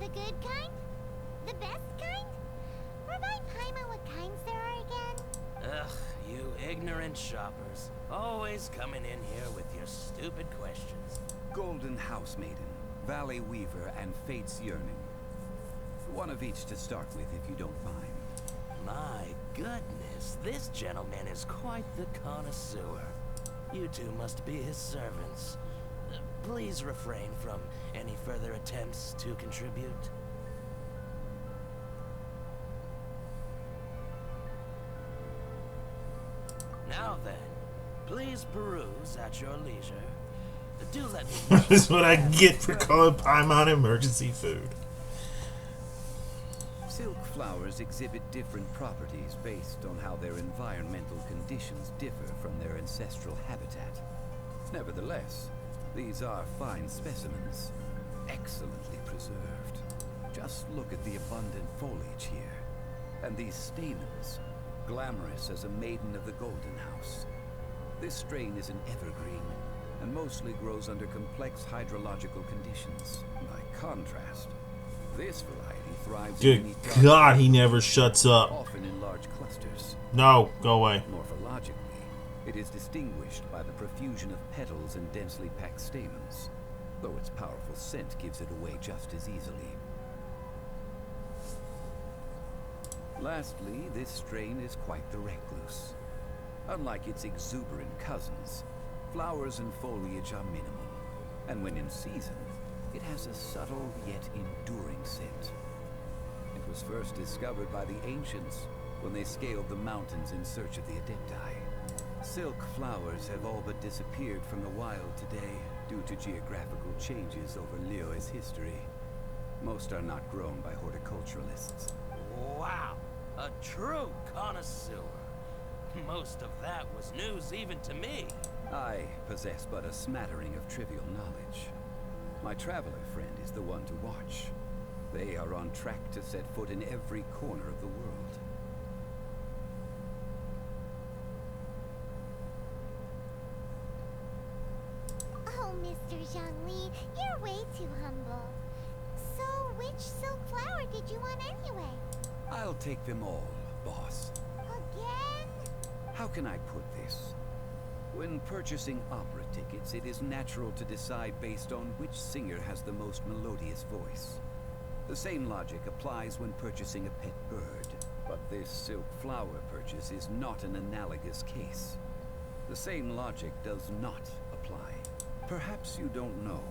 The good kind? The best kind? Remind Paimon what kinds there are again? Ugh, you ignorant shoppers. Always coming in here with your stupid questions. Golden Housemaiden, Valley Weaver, and Fate's Yearning. One of each to start with, if you don't mind. My goodness, this gentleman is quite the connoisseur. You two must be his servants. Please refrain from any further attempts to contribute. Now then, please peruse at your leisure. Do let me know. This is what I get for calling Paimon emergency food. Silk flowers exhibit different properties based on how their environmental conditions differ from their ancestral habitat. Nevertheless, these are fine specimens, excellently preserved. Just look at the abundant foliage here, and these stamens, glamorous as a maiden of the Golden House. This strain is an evergreen, and mostly grows under complex hydrological conditions. By contrast, this variety thrives in Good unique God, he never shuts up. often in large clusters. No, go away. Morphologically, it is distinguished by the profusion of petals and densely packed stamens, though its powerful scent gives it away just as easily. Lastly, this strain is quite the recluse. Unlike its exuberant cousins, flowers and foliage are minimal, and when in season, it has a subtle yet enduring scent. It was first discovered by the ancients when they scaled the mountains in search of the adepti. Silk flowers have all but disappeared from the wild today due to geographical changes over Liyue's history. Most are not grown by horticulturalists. Wow, a true connoisseur. Most of that was news even to me. I possess but a smattering of trivial knowledge. My traveler friend is the one to watch. They are on track to set foot in every corner of the world. Oh, Mr. Zhongli, you're way too humble. So, which silk flower did you want anyway? I'll take them all, boss. Again? How can I put this? When purchasing opera tickets, it is natural to decide based on which singer has the most melodious voice. The same logic applies when purchasing a pet bird, but this silk flower purchase is not an analogous case. The same logic does not apply. Perhaps you don't know.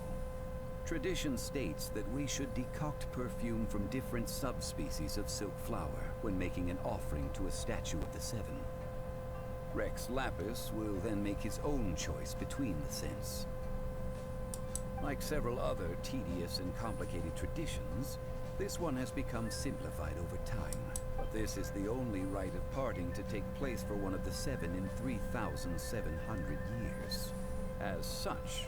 Tradition states that we should decoct perfume from different subspecies of silk flower when making an offering to a statue of the Seven. Rex Lapis will then make his own choice between the scents. Like several other tedious and complicated traditions, this one has become simplified over time. But this is the only rite of parting to take place for one of the Seven in 3,700 years. As such,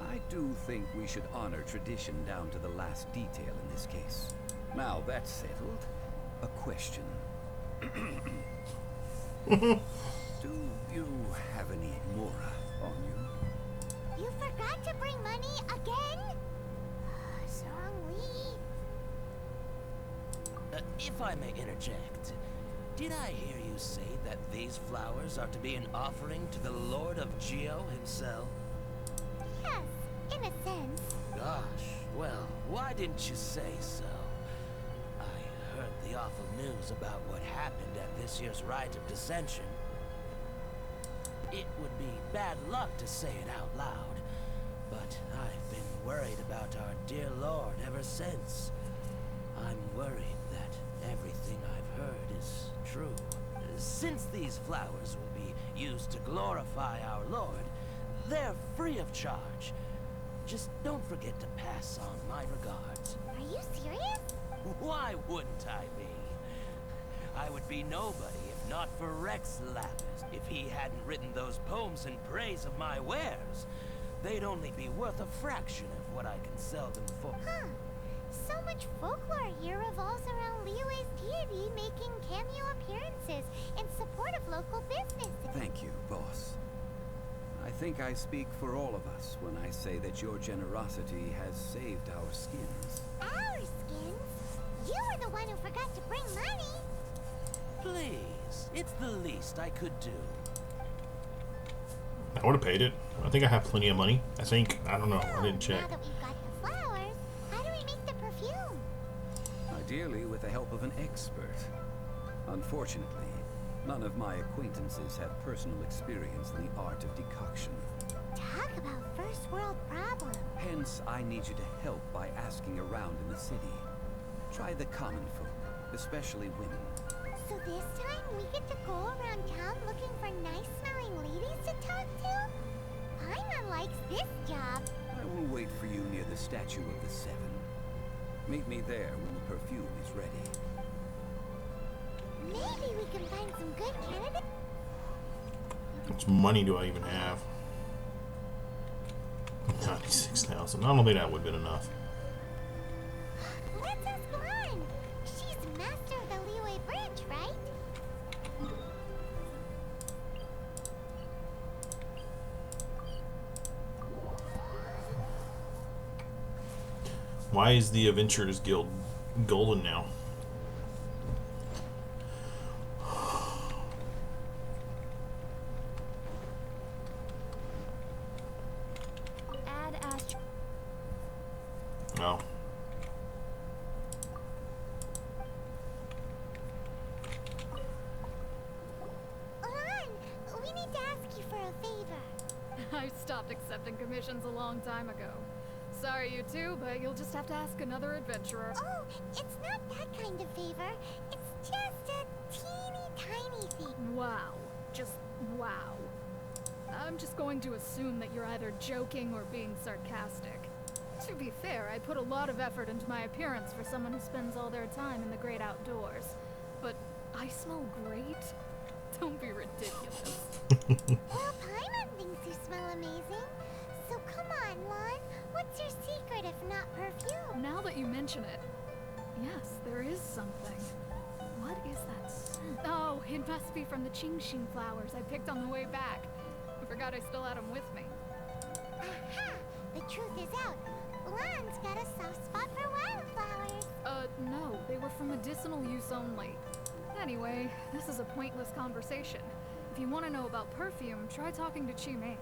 I do think we should honor tradition down to the last detail in this case. Now that's settled, a question. Do You have any mora on you? You forgot to bring money again? Strongly. If I may interject, did I hear you say that these flowers are to be an offering to the Lord of Geo himself? Yes, in a sense. Gosh, well, why didn't you say so? I heard the awful news about what happened at this year's Rite of Dissension. It would be bad luck to say it out loud, but I've been worried about our dear Lord ever since. I'm worried that everything I've heard is true. Since these flowers will be used to glorify our Lord, they're free of charge. Just don't forget to pass on my regards. Are you serious? Why wouldn't I be? I would be nobody if not for Rex Lapis. If he hadn't written those poems in praise of my wares, they'd only be worth a fraction of what I can sell them for. Huh. So much folklore here revolves around Liyue's deity making cameo appearances in support of local businesses. Thank you, boss. I think I speak for all of us when I say that your generosity has saved our skins. Our skins? You were the one who forgot to bring money. Please, it's the least I could do. I would have paid it. I think I have plenty of money. I think. I don't know. I didn't Now check. that we've got the flowers, how do we make the perfume? Ideally with the help of an expert. Unfortunately, none of my acquaintances have personal experience in the art of decoction. Talk about first world problems. Hence, I need you to help by asking around in the city. Try the common folk, especially women. So this time we get to go around town looking for nice-smelling ladies to talk to? Paimon likes this job. I will wait for you near the statue of the Seven. Meet me there when the perfume is ready. Maybe we can find some good candidates. How much money do I even have? 96,000. I don't think that would have been enough. Let's ask Lan. She's master of the Liyue branch, right? Why is the Adventurers Guild golden now? Add Astro. No. Lan, we need to ask you for a favor. I stopped accepting commissions a long time ago. Sorry, you two, but you'll just have to ask another adventurer. Oh, it's not that kind of favor. It's just a teeny tiny thing. Wow. Just wow. I'm just going to assume that you're either joking or being sarcastic. To be fair, I put a lot of effort into my appearance for someone who spends all their time in the great outdoors. But I smell great? Don't be ridiculous. Well, Paimon thinks you smell amazing. So come on, Lan. What's your secret if not perfume? Now that you mention it, yes, there is something. What is that scent? Oh, it must be from the Qingxin flowers I picked on the way back. I forgot I still had them with me. Aha! The truth is out. Lan's got a soft spot for wildflowers. No, they were for medicinal use only. Anyway, this is a pointless conversation. If you want to know about perfume, try talking to Chi-Mei.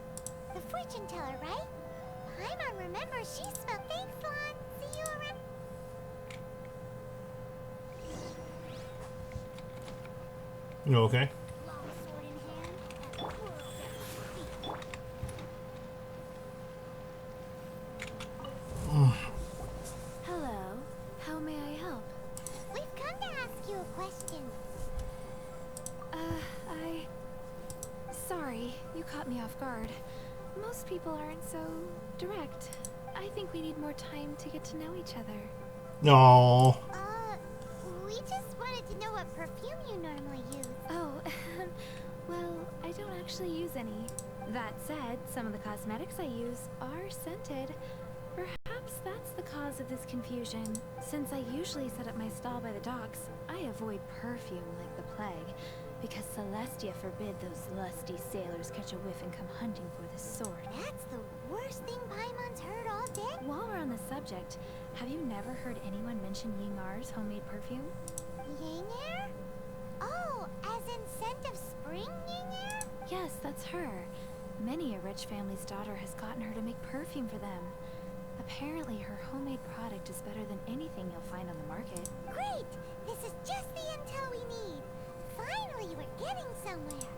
The fortune teller, right? Paimon remembers she smelled. Thanks, Lan. See you around. You okay? Long sword in hand, and whirls at his feet. Hello. How may I help? We've come to ask you a question. Sorry, you caught me off guard. Most people aren't so direct. I think we need more time to get to know each other. No. We just wanted to know what perfume you normally use. Oh, well, I don't actually use any. That said, some of the cosmetics I use are scented. Perhaps that's the cause of this confusion. Since I usually set up my stall by the docks, I avoid perfume like the plague. Because Celestia forbid those lusty sailors catch a whiff and come hunting for the sword. That's the worst thing Paimon's heard all day. While we're on the subject, have you never heard anyone mention Yingar's homemade perfume? Yinger? Oh, as in scent of spring Yinger? Yes, that's her. Many a rich family's daughter has gotten her to make perfume for them. Apparently, her homemade product is better than anything you'll find on the market. Great! This is just the intel we need. Finally, we're getting somewhere.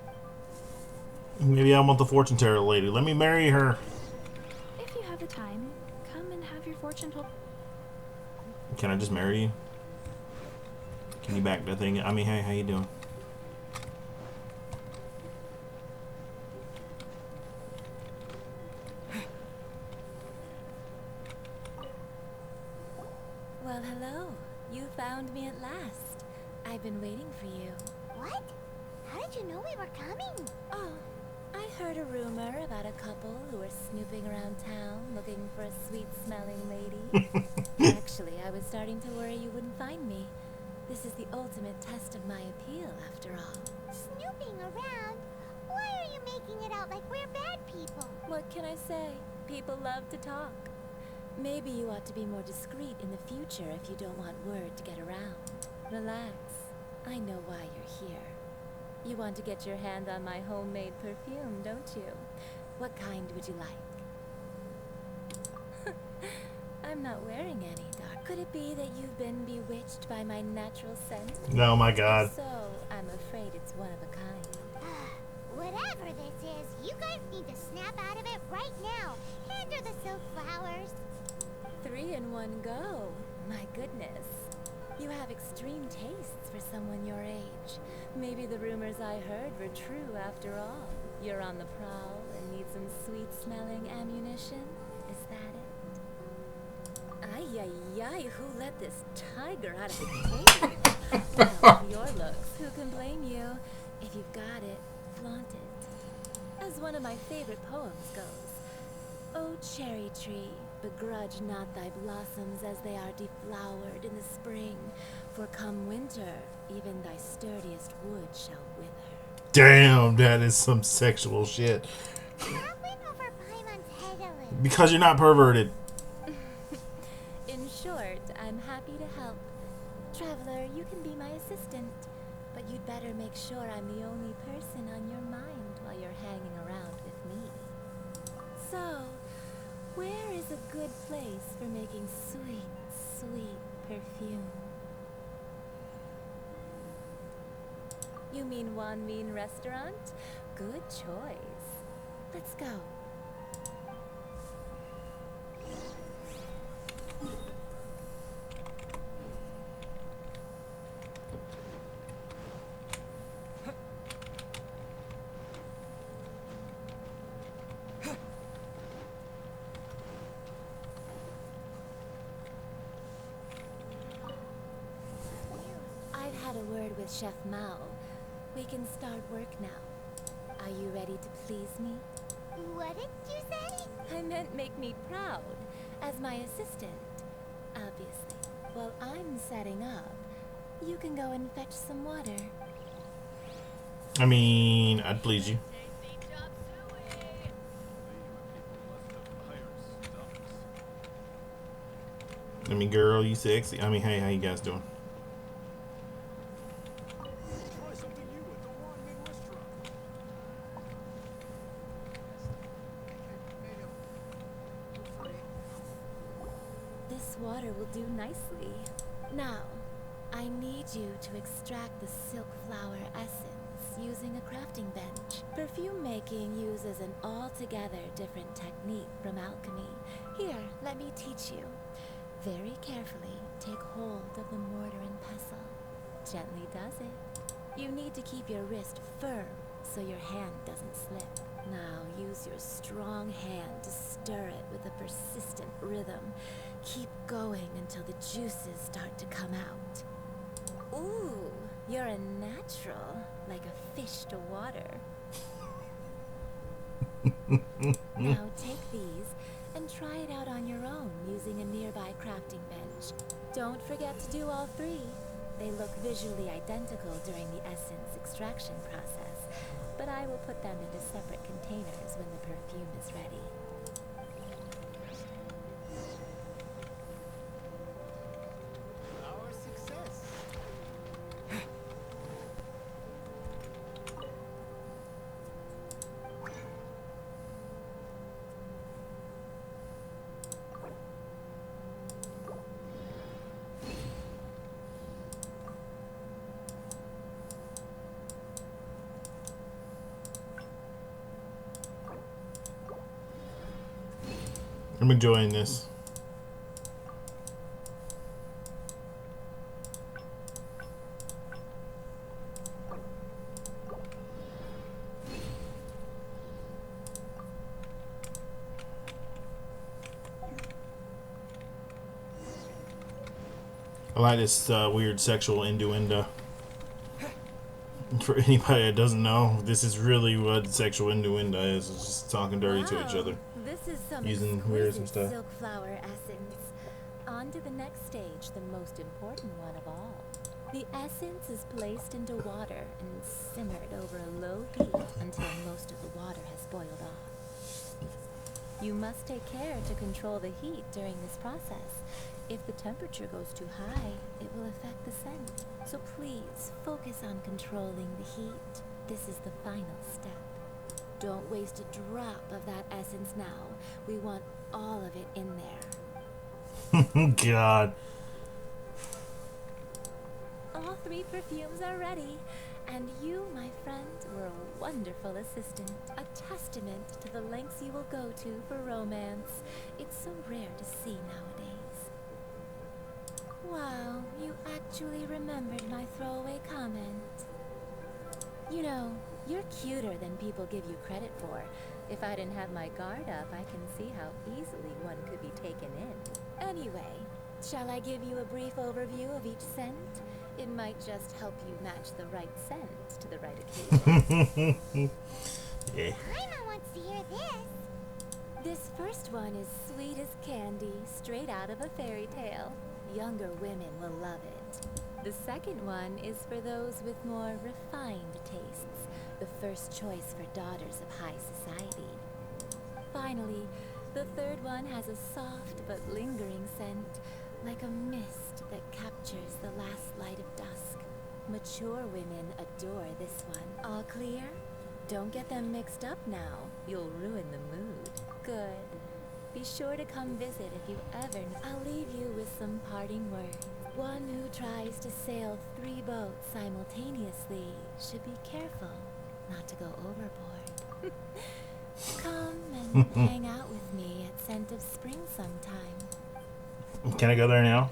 Maybe I want the fortune teller lady. Let me marry her. If you have the time, come and have your fortune told. Can I just marry you? Can you back that thing? I mean, hey, how you doing? Well, hello. You found me at last. I've been waiting for you. What? How did you know we were coming? Oh, I heard a rumor about a couple who were snooping around town looking for a sweet-smelling lady. Actually, I was starting to worry you wouldn't find me. This is the ultimate test of my appeal, after all. Snooping around? Why are you making it out like we're bad people? What can I say? People love to talk. Maybe you ought to be more discreet in the future if you don't want word to get around. Relax. I know why you're here. You want to get your hand on my homemade perfume, don't you? What kind would you like? I'm not wearing any, Doc. Could it be that you've been bewitched by my natural scent? Oh my god. If so, I'm afraid it's one of a kind. Whatever this is, you guys need to snap out of it right now. Hand her the silk flowers. 3 in one go. My goodness. You have extreme tastes for someone your age. Maybe the rumors I heard were true after all. You're on the prowl and need some sweet-smelling ammunition? Is that it? Ay, ay, ay, who let this tiger out of the cage? Well, with your looks, who can blame you? If you've got it, flaunt it. As one of my favorite poems goes, "O cherry tree, begrudge not thy blossoms as they are deflowered in the spring, for come winter, even thy sturdiest wood shall wither." Damn, that is some sexual shit. That went over Paimon's head a little. Because you're not perverted. In short, I'm happy to help. Traveler, you can be my assistant, but you'd better make sure I'm the only person on your mind while you're hanging around with me. So, where is a good place for making sweet, sweet perfume? You mean Wan Min Restaurant? Good choice. Let's go. I've had a word with Chef Mao. We can start work now. Are you ready to please me? What did you say? I meant make me proud, as my assistant. Obviously. While I'm setting up, you can go and fetch some water. I mean, I'd please you. I mean, girl, you sexy. I mean, hey, how you guys doing? This water will do nicely. Now, I need you to extract the silk flower essence using a crafting bench. Perfume making uses an altogether different technique from alchemy. Here, let me teach you. Very carefully, take hold of the mortar and pestle. Gently does it. You need to keep your wrist firm so your hand doesn't slip. Now use your strong hand to stir it with a persistent rhythm. Keep going until the juices start to come out. Ooh, you're a natural, like a fish to water. Now take these and try it out on your own using a nearby crafting bench. Don't forget to do all 3. They look visually identical during the essence extraction process, but I will put them into separate containers when the perfume is ready. Our success. I'm enjoying this. I like this weird sexual innuendo. For anybody that doesn't know, this is really what sexual innuendo is. It's just talking dirty to each other. This is some Using words and exquisite stuff. silk flower essence. On to the next stage, the most important one of all. The essence is placed into water and simmered over a low heat until most of the water has boiled off. You must take care to control the heat during this process. If the temperature goes too high, it will affect the scent. So please, focus on controlling the heat. This is the final step. Don't waste a drop of that essence now. We want all of it in there. God. All 3 perfumes are ready, and you, my friend, were a wonderful assistant. A testament to the lengths you will go to for romance. It's so rare to see nowadays. Wow, you actually remembered my throwaway comment. You know, you're cuter than people give you credit for. If I didn't have my guard up, I can see how easily one could be taken in. Anyway, shall I give you a brief overview of each scent? It might just help you match the right scent to the right occasion. Yeah. Paimon wants to hear this. This first one is sweet as candy, straight out of a fairy tale. Younger women will love it. The second one is for those with more refined tastes, the first choice for daughters of high society. Finally, the third one has a soft but lingering scent, like a mist that captures the last light of dusk. Mature women adore this one. All clear? Don't get them mixed up now. You'll ruin the mood. Good. Be sure to come visit if you ever... I'll leave you with some parting words. One who tries to sail 3 boats simultaneously should be careful not to go overboard. Come and hang out with me at Scent of Spring sometime. Can I go there now?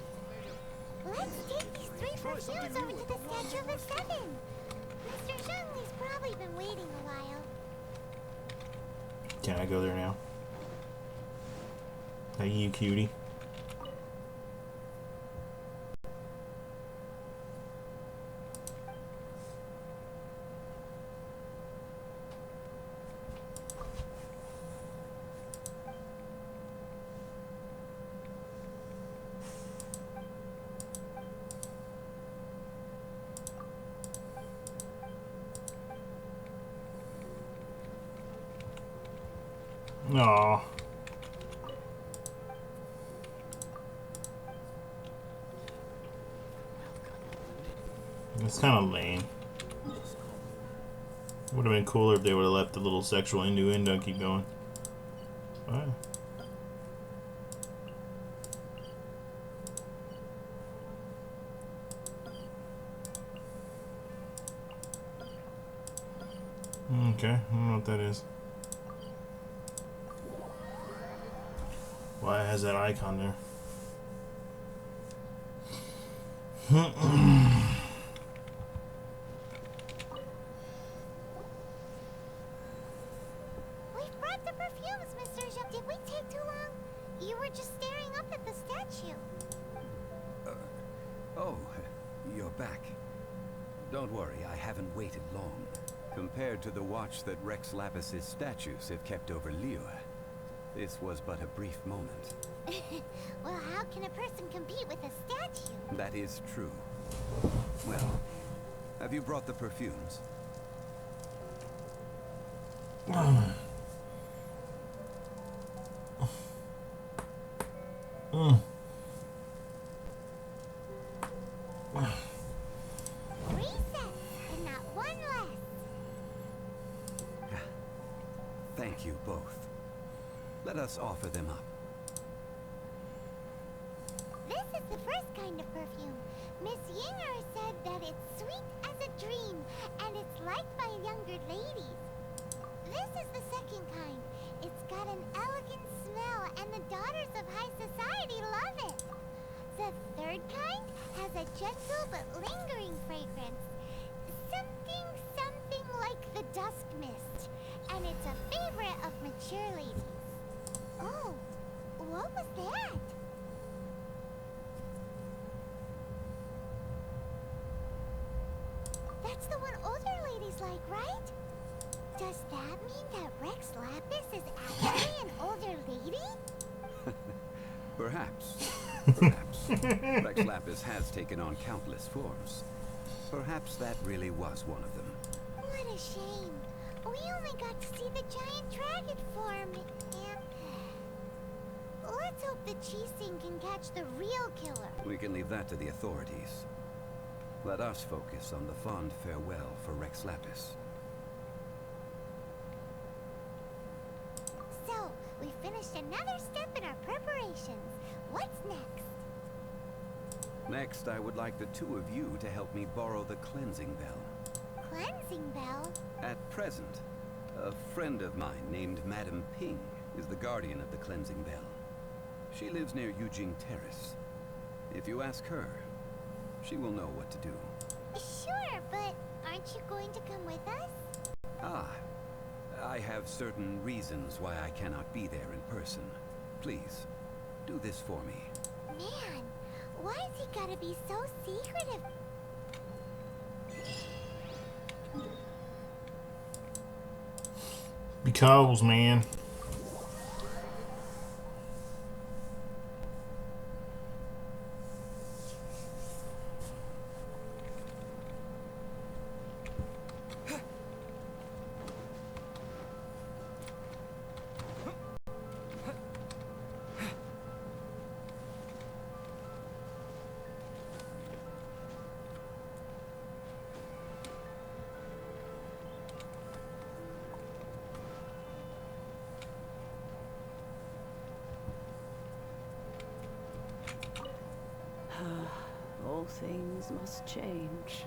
Let's take these 3 perfumes over to the Statue of the Seven. Mr. Zhongli's probably been waiting a while. Can I go there now? Hey, you cutie. Aww. It's kind of lame. Would have been cooler if they would have left the little sexual innuendo keep going. Alright. Okay, I don't know what that is. Why it has that icon there? We've brought the perfumes, Mr. Zhong. Did we take too long? You were just staring up at the statue. Oh, you're back. Don't worry, I haven't waited long. Compared to the watch that Rex Lapis's statues have kept over Liyue, this was but a brief moment. Well, how can a person compete with a statue? That is true. Well, have you brought the perfumes? Reset, and not one less. Thank you both. Let us offer them up. This is the first kind of perfume. Miss Yinger said that it's sweet as a dream, and it's liked by younger ladies. This is the second kind. It's got an elegant smell, and the daughters of high society love it. The third kind has a gentle but lingering fragrance. Something like the dusk mist, and it's a favorite of mature ladies. Oh, what was that? That's the one older ladies like, right? Does that mean that Rex Lapis is actually an older lady? Perhaps. Perhaps. Rex Lapis has taken on countless forms. Perhaps that really was one of them. What a shame. We only got to see the giant dragon form, and... Let's hope the Chising can catch the real killer. We can leave that to the authorities. Let us focus on the fond farewell for Rex Lapis. So, we finished another step in our preparations. What's next? Next, I would like the two of you to help me borrow the cleansing bell. Cleansing bell? At present, a friend of mine named Madame Ping is the guardian of the cleansing bell. She lives near Yujing Terrace. If you ask her, she will know what to do. Sure, but aren't you going to come with us? Ah, I have certain reasons why I cannot be there in person. Please, do this for me. Man, why has he gotta be so secretive? Because, man. All things must change.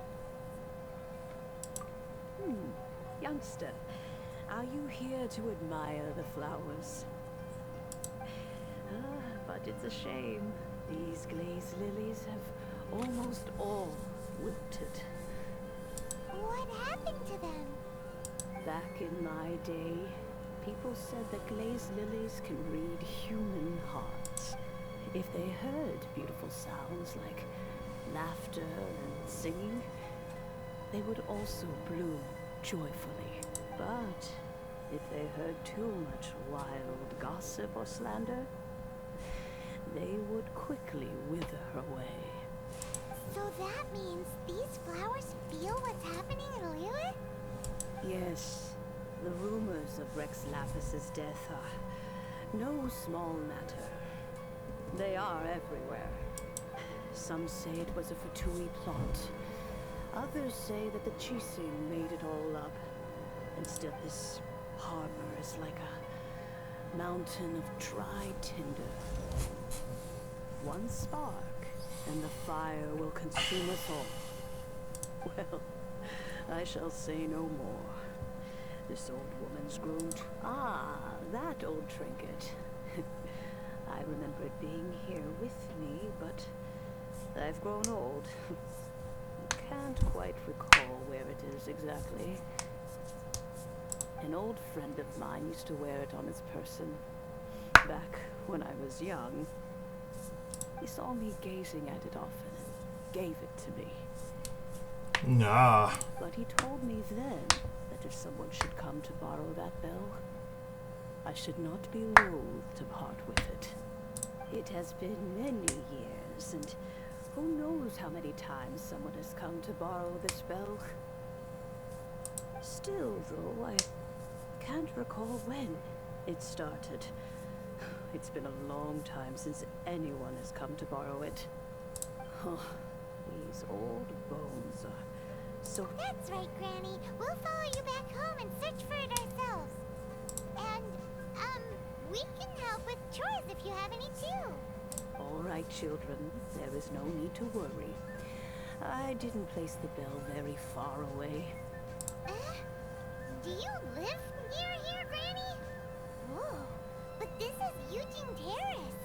Youngster, are you here to admire the flowers? But it's a shame. These glazed lilies have almost all wilted. What happened to them? Back in my day, people said that glazed lilies can read human hearts. If they heard beautiful sounds like laughter and singing, they would also bloom joyfully. But if they heard too much wild gossip or slander, they would quickly wither away. So that means these flowers feel what's happening in Liyue? Yes, the rumors of Rex Lapis's death are no small matter. They are everywhere. Some say it was a Fatui plot. Others say that the Chising made it all up. And still this harbor is like a mountain of dry tinder. One spark, and the fire will consume us all. Well, I shall say no more. This old woman's grown too... Ah, that old trinket. I remember it being here with me, but I've grown old. Can't quite recall where it is exactly. An old friend of mine used to wear it on his person back when I was young. He saw me gazing at it often and gave it to me. Nah. But he told me then that if someone should come to borrow that bell, I should not be loath to part with it. It has been many years, and Who knows how many times someone has come to borrow this bell? Still, though, I can't recall when it started. It's been a long time since anyone has come to borrow it. Oh, these old bones are so... That's right, Granny. We'll follow you back home and search for it ourselves. And, we can help with chores if you have any too. All right, children. There is no need to worry. I didn't place the bell very far away. Do you live near here, Granny? Whoa, but this is Eugene Terrace.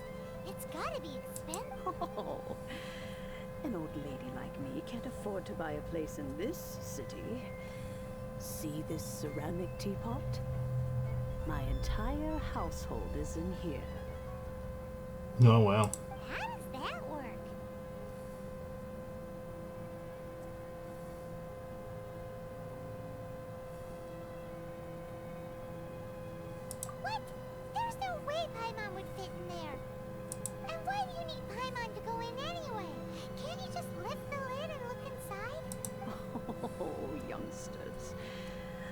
It's gotta be expensive. Oh, an old lady like me can't afford to buy a place in this city. See this ceramic teapot? My entire household is in here. Oh, wow. How does that work? What? There's no way Paimon would fit in there. And why do you need Paimon to go in anyway? Can't you just lift the lid and look inside? Oh, youngsters.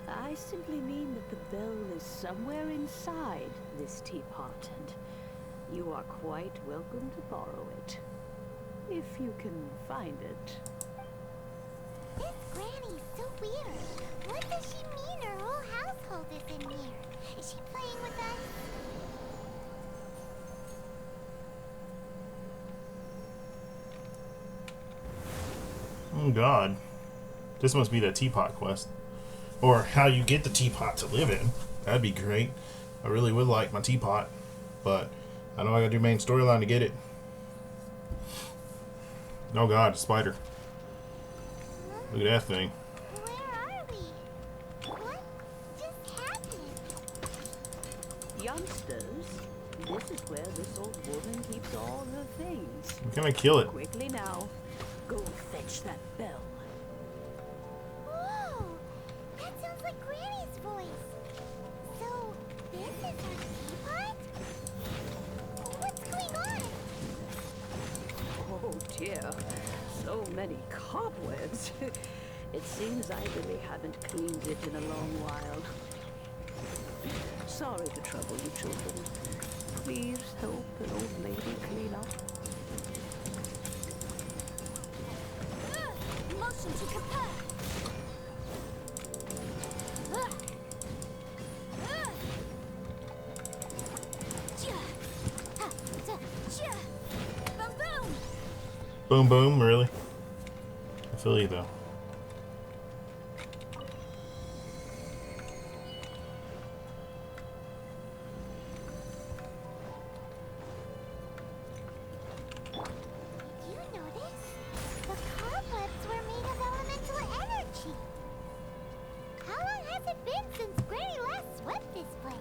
I simply mean that the bell is somewhere inside this teapot, and you are quite welcome to borrow it. If you can find it. This Granny's so weird. What does she mean her whole household is in here? Is she playing with us? Oh, God. This must be that teapot quest. Or how you get the teapot to live in. That'd be great. I really would like my teapot. But I know I gotta do main storyline to get it. Oh, God, a spider. Look at that thing. Where are we? What just happened? Youngsters, this is where this old woman keeps all her things. I'm gonna kill it. Quickly now, go fetch that bell. Whoa! That sounds like Granny's voice. So, this is her teapot? What's going on? Oh dear, so many cobwebs. It seems I really haven't cleaned it in a long while. Sorry to trouble you children. Please help an old lady clean up. Motion to compare. Boom, boom, really? I feel you, though. You notice? The cobwebs were made of elemental energy. How long has it been since Granny last swept this place?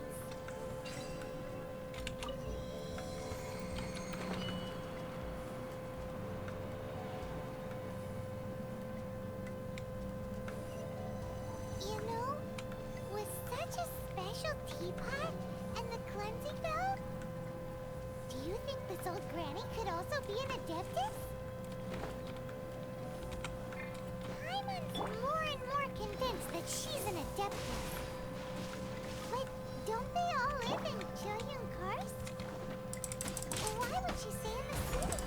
You know, with such a special teapot and the cleansing bell, do you think this old granny could also be an adeptus? Paimon's more and more convinced that she's an adeptus. But don't they all live in Chilian Karst? Why would she stay in the city?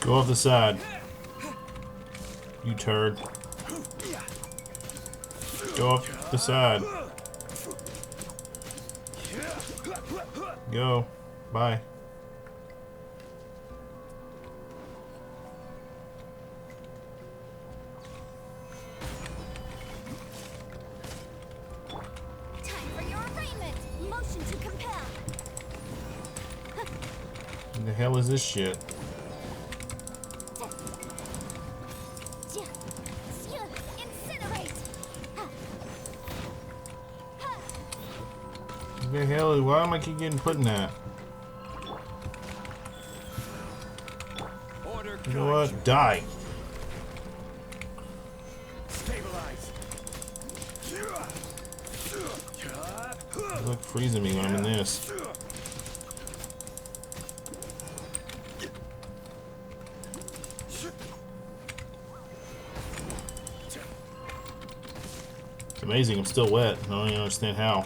Go off the side. You turd. Go off the side. Go. Bye. Time for your arraignment. Motion to compel. What the hell is this shit? Incinerate. What the hell is? Why am I keep getting put in that? Order. You know what? Die. Look, freezing me when I'm in this. It's amazing I'm still wet. I don't even understand how.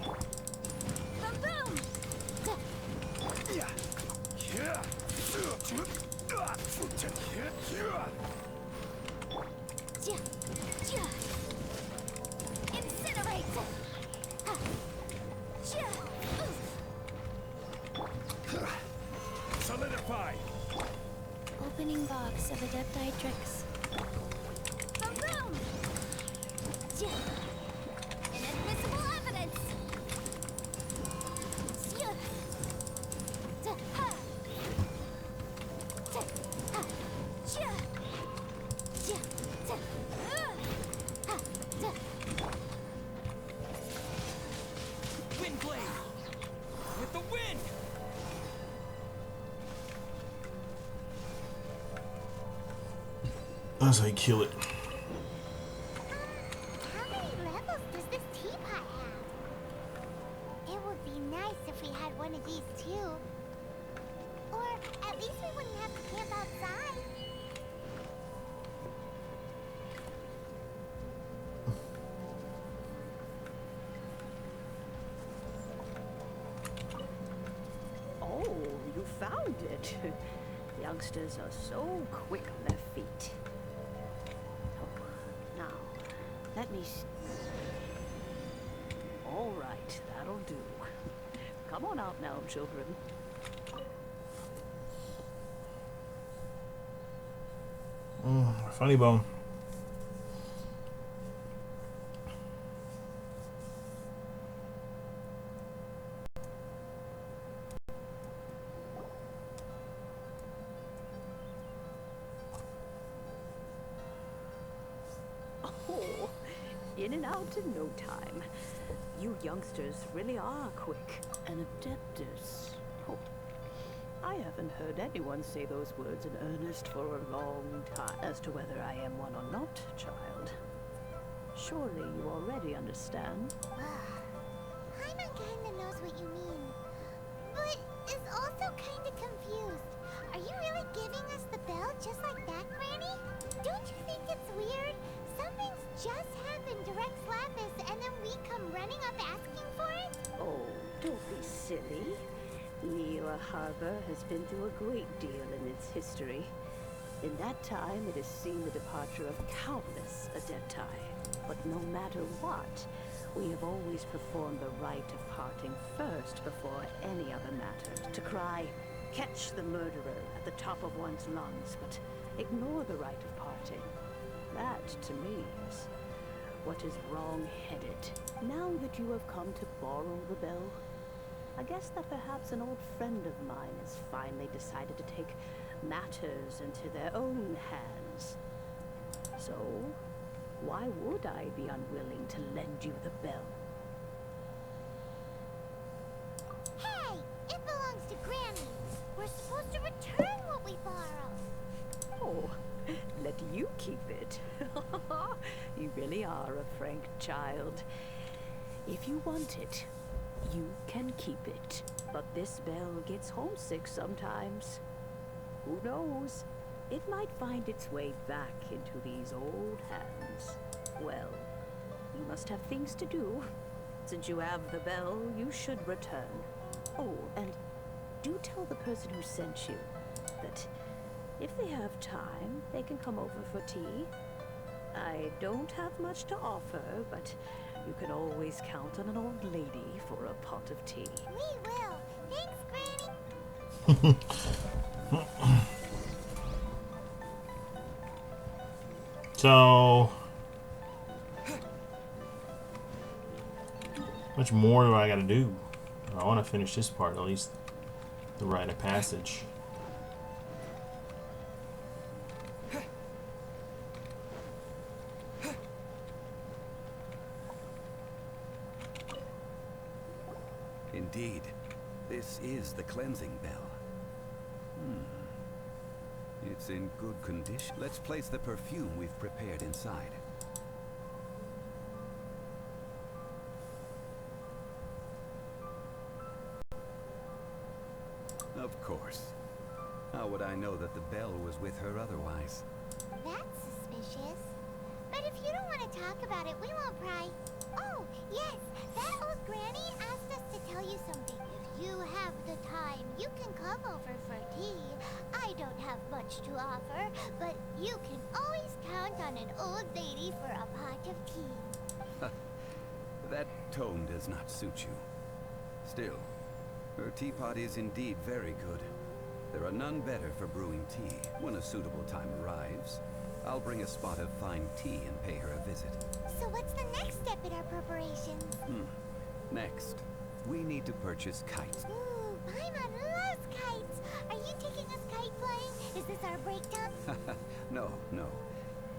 Solidify. Opening box of Adepti tricks. Boom! Inadmissible evidence! Wind blade! With the wind! That's how you kill it. How many levels does this teapot have? It would be nice if we had one of these too. Or at least we wouldn't have to camp outside. Oh, you found it. Youngsters are so quick on their feet. Oh, now, let me All right, that'll do. Come on out now, children. Funny bone. Oh, in and out in no time. You youngsters really are quick. An adeptus. Oh, I haven't heard anyone say those words in earnest for a long time. As to whether I am one or not, child. Surely you already understand. Paimon kinda knows what you mean, but is also kinda confused. Are you really giving us the bell just like that, Granny? Don't you think it's weird? Something's just happened to Rex Lapis and then we come running up asking for it? Oh, don't be silly. Liyue Harbor has been through a great deal in its history. In that time, it has seen the departure of countless Adepti. But no matter what, we have always performed the rite of parting first before any other matter. To cry, catch the murderer at the top of one's lungs, but ignore the rite of parting. That, to me, is what is wrong-headed. Now that you have come to borrow the bell, I guess that perhaps an old friend of mine has finally decided to take matters into their own hands. So, why would I be unwilling to lend you the bell? Hey! It belongs to Granny! We're supposed to return what we borrow! Oh, let you keep it. You really are a frank child. If you want it, you can keep it. But this bell gets homesick sometimes. Who knows? It might find its way back into these old hands. Well, you must have things to do. Since you have the bell, you should return. Oh, and do tell the person who sent you that if they have time, they can come over for tea. I don't have much to offer, but you can always count on an old lady for a pot of tea. We will! Thanks, Granny! So, much more do I gotta do? I want to finish this part, at least the rite of passage. Indeed, this is the cleansing bell. It's in good condition. Let's place the perfume we've prepared inside. course. How would I know that the bell was with her otherwise? That's suspicious. But if you don't want to talk about it, we won't pry. Oh, yes, that old granny asked us to tell you something. If you have the time, you can come over for tea. I don't have much to offer, but you can always count on an old lady for a pot of tea. That tone does not suit you. Still, her teapot is indeed very good. There are none better for brewing tea. When a suitable time arrives, I'll bring a spot of fine tea and pay her a visit. So what's the next step in our preparations? Next, we need to purchase kites. Ooh, Paimon loves kites. Are you taking us kite flying? Is this our breakdown? No.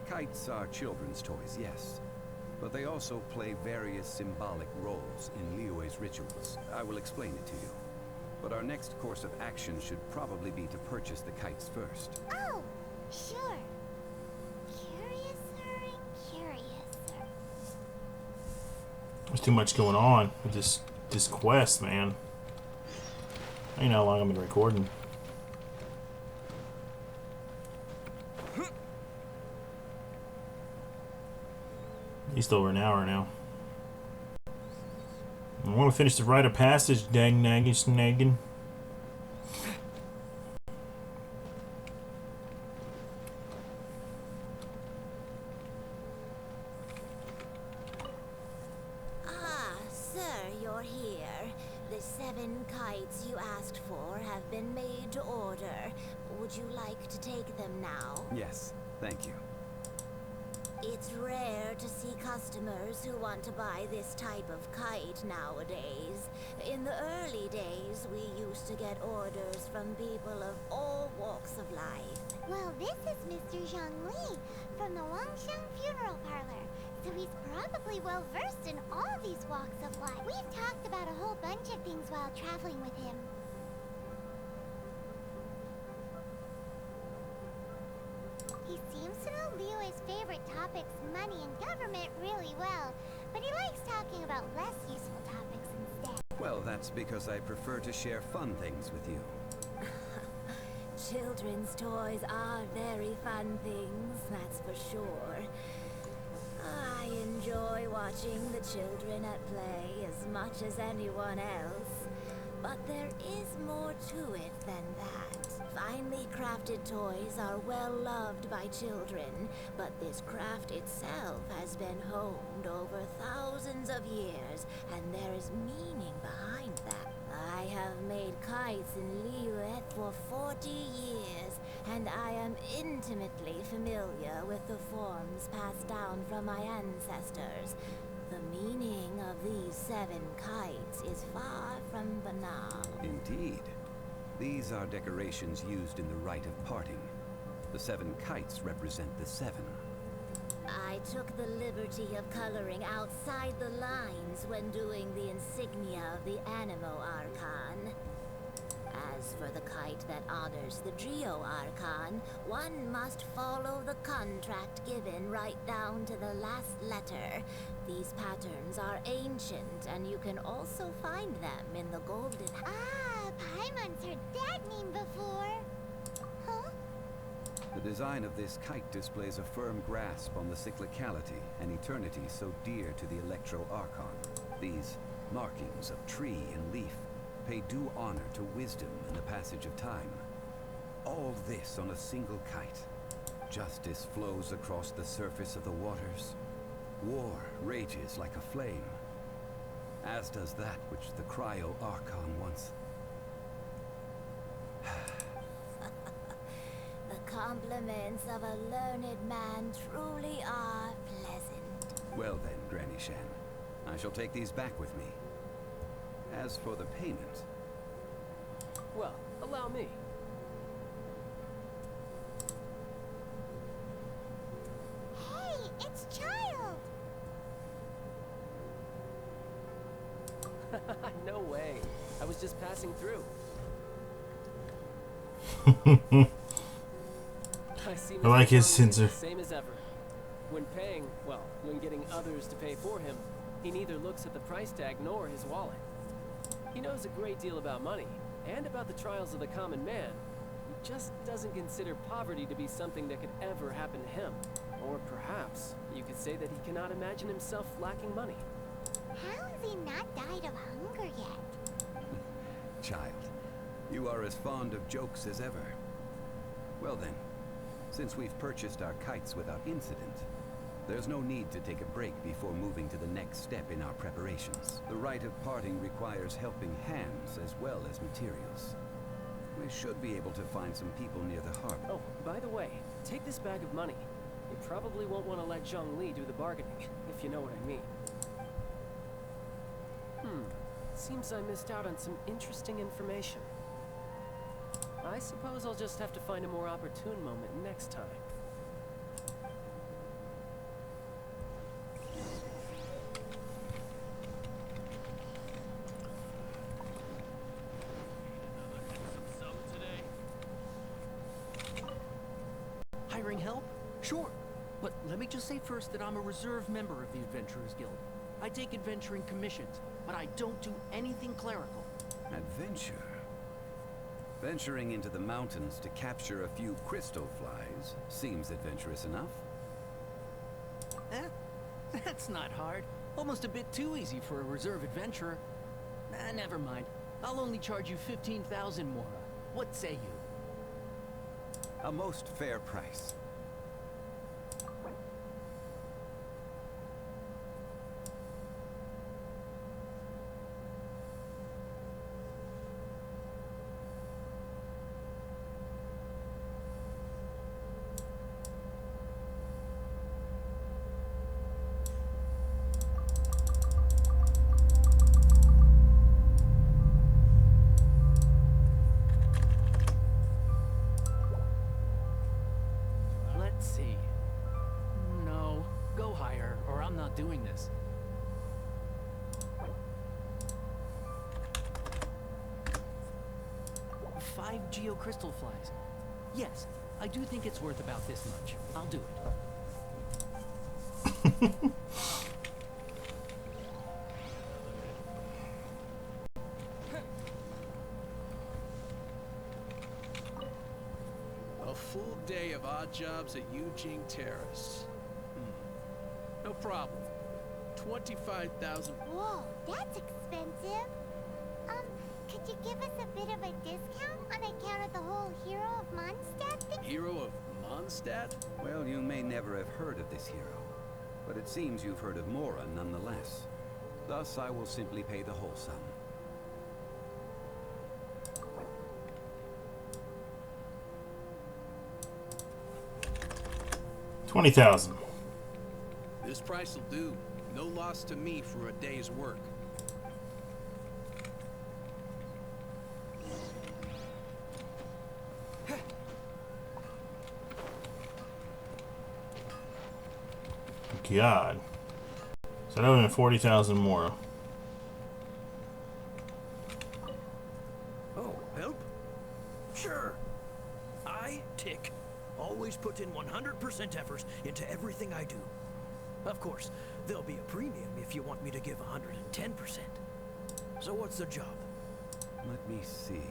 Kites are children's toys, yes. But they also play various symbolic roles in Liyue's rituals. I will explain it to you. But our next course of action should probably be to purchase the kites first. Oh, sure. Curiouser and curiouser. There's too much going on with this quest, man. I know how long I've been recording. At least over an hour now. I want to finish the rite of passage, dang nagging snagging. Ah, sir, you're here. The 7 kites you asked for have been made to order. Would you like to take them now? Yes, thank you. It's rare to see customers who want to buy this type of kite nowadays. In the early days, we used to get orders from people of all walks of life. Well, this is Mr. Zhongli from the Wangsheng Funeral Parlor. So he's probably well versed in all these walks of life. We've talked about a whole bunch of things while traveling with him. He seems to know Liyue's favorite topics, money and government, really well. But he likes talking about less useful topics instead. Well, that's because I prefer to share fun things with you. Children's toys are very fun things, that's for sure. I enjoy watching the children at play as much as anyone else. But there is more to it than that. Finely crafted toys are well loved by children, but this craft itself has been honed over thousands of years, and there is meaning behind that. I have made kites in Liyue for 40 years, and I am intimately familiar with the forms passed down from my ancestors. The meaning of these 7 kites is far from banal. Indeed. These are decorations used in the rite of parting. The 7 kites represent the 7. I took the liberty of coloring outside the lines when doing the insignia of the Animo Archon. As for the kite that honors the Geo Archon, one must follow the contract given right down to the last letter. These patterns are ancient, and you can also find them in the Golden... Ah, Paimon's heard that name before. Huh? The design of this kite displays a firm grasp on the cyclicality and eternity so dear to the Electro Archon. These markings of tree and leaf pay due honor to wisdom and the passage of time. All this on a single kite. Justice flows across the surface of the waters. War rages like a flame, as does that which the Cryo Archon once... The compliments of a learned man truly are pleasant. Well then, Granny Shan, I shall take these back with me. As for the payment... Well, allow me. Hey, it's Child! No way. I was just passing through. I see I like his Mr. sensor. Same as ever. When paying, well, when getting others to pay for him, he neither looks at the price tag nor his wallet. He knows a great deal about money, and about the trials of the common man, he just doesn't consider poverty to be something that could ever happen to him. Or perhaps you could say that he cannot imagine himself lacking money. How has he not died of hunger yet? Child, you are as fond of jokes as ever. Well then, since we've purchased our kites without incident, there's no need to take a break before moving to the next step in our preparations. The rite of parting requires helping hands as well as materials. We should be able to find some people near the harbor. Oh, by the way, take this bag of money. You probably won't want to let Zhongli do the bargaining, if you know what I mean. Seems I missed out on some interesting information. I suppose I'll just have to find a more opportune moment next time. Hiring help? Sure. But let me just say first that I'm a reserve member of the Adventurers Guild. I take adventuring commissions, but I don't do anything clerical. Adventure? Venturing into the mountains to capture a few crystal flies seems adventurous enough. That's not hard. Almost a bit too easy for a reserve adventurer. Never mind. I'll only charge you 15,000 Mora. What say you? A most fair price. Let's see. No, go higher, or I'm not doing this. Five geocrystal flies. Yes, I do think it's worth about this much. I'll do it. A full day of odd jobs at Eugene Terrace. No problem. 25,000. Whoa, that's expensive. Could you give us a bit of a discount on account of the whole Hero of Mondstadt thing? Hero of Mondstadt? Well, you may never have heard of this hero, but it seems you've heard of Mora nonetheless. Thus, I will simply pay the whole sum. $20,000. This price will do. No loss to me for a day's work. God. So that would have been 40,000 more. Oh, help? Sure. I, Tick, always put in 100% effort into everything I do. Of course, there'll be a premium if you want me to give 110%. So what's the job? Let me see.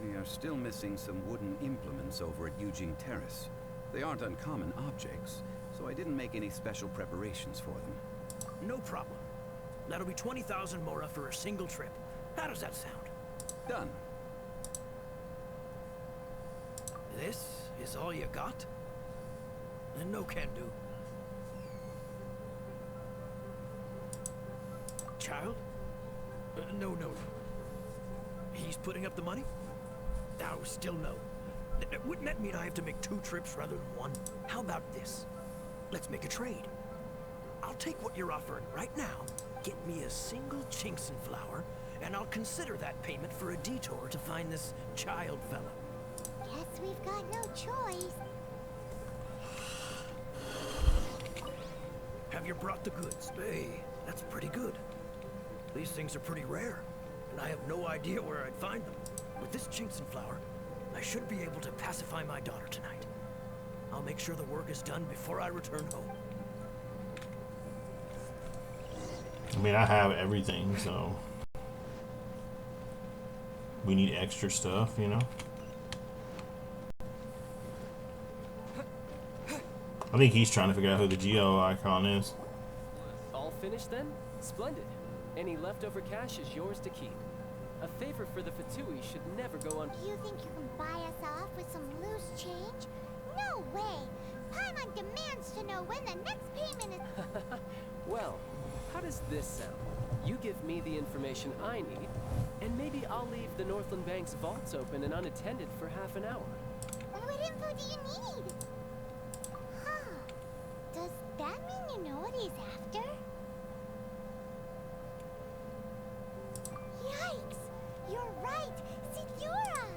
We are still missing some wooden implements over at Eugene Terrace. They aren't uncommon objects, so I didn't make any special preparations for them. No problem. That'll be 20,000 Mora for a single trip. How does that sound? Done. This is all you got? Then no can do. Child? No. He's putting up the money? No, still no. Wouldn't that mean I have to make 2 trips rather than 1? How about this? Let's make a trade. I'll take what you're offering right now, get me a single Chinxin flower, and I'll consider that payment for a detour to find this child fellow. Guess we've got no choice. Have you brought the goods? Hey, that's pretty good. These things are pretty rare, and I have no idea where I'd find them. With this Chinxin flower, I should be able to pacify my daughter tonight. I'll make sure the work is done before I return home. I mean, I have everything, so... we need extra stuff, you know? I think he's trying to figure out who the Geo icon is. All finished then? Splendid. Any leftover cash is yours to keep. A favor for the Fatui should never go on. You think you can buy us off with some loose change? No way! Paimon demands to know when the next payment is... Well, how does this sound? You give me the information I need, and maybe I'll leave the Northland Bank's vaults open and unattended for half an hour. What info do you need? Huh. Does that mean you know what he's after? Yikes! You're right! Signora!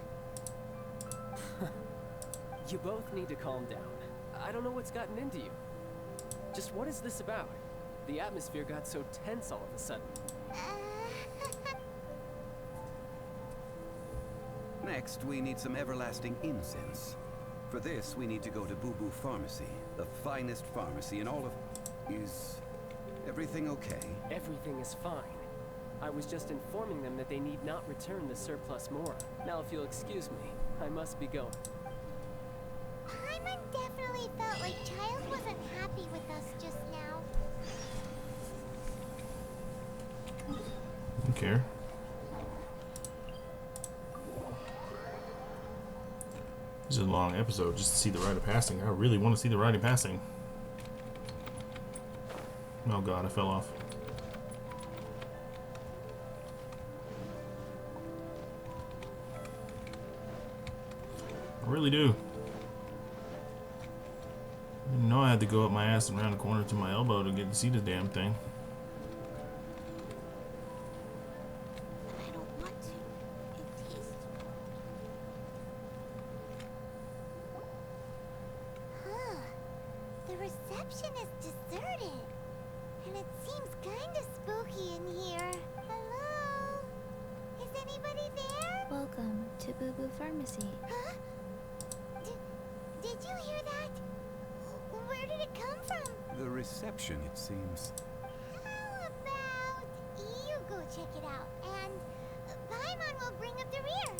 You both need to calm down. I don't know what's gotten into you. Just what is this about? The atmosphere got so tense all of a sudden. Next, we need some everlasting incense. For this, we need to go to Boo Boo Pharmacy, the finest pharmacy in all of... Is everything okay? Everything is fine. I was just informing them that they need not return the surplus Mora. Now, if you'll excuse me, I must be going. Paimon definitely felt like Child wasn't happy with us just now. Don't care. This is a long episode just to see the rite of passing. I really want to see the rite of passing. Oh god, I fell off. I really do. I didn't know I had to go up my ass and around the corner to my elbow to get to see the damn thing. I don't want to. It tastes... Huh. The reception is deserted. And it seems kinda spooky in here. Hello? Is anybody there? Welcome to Boo Boo Pharmacy. Huh? Did you hear that? Where did it come from? The reception, it seems. How about you go check it out, and Paimon will bring up the rear.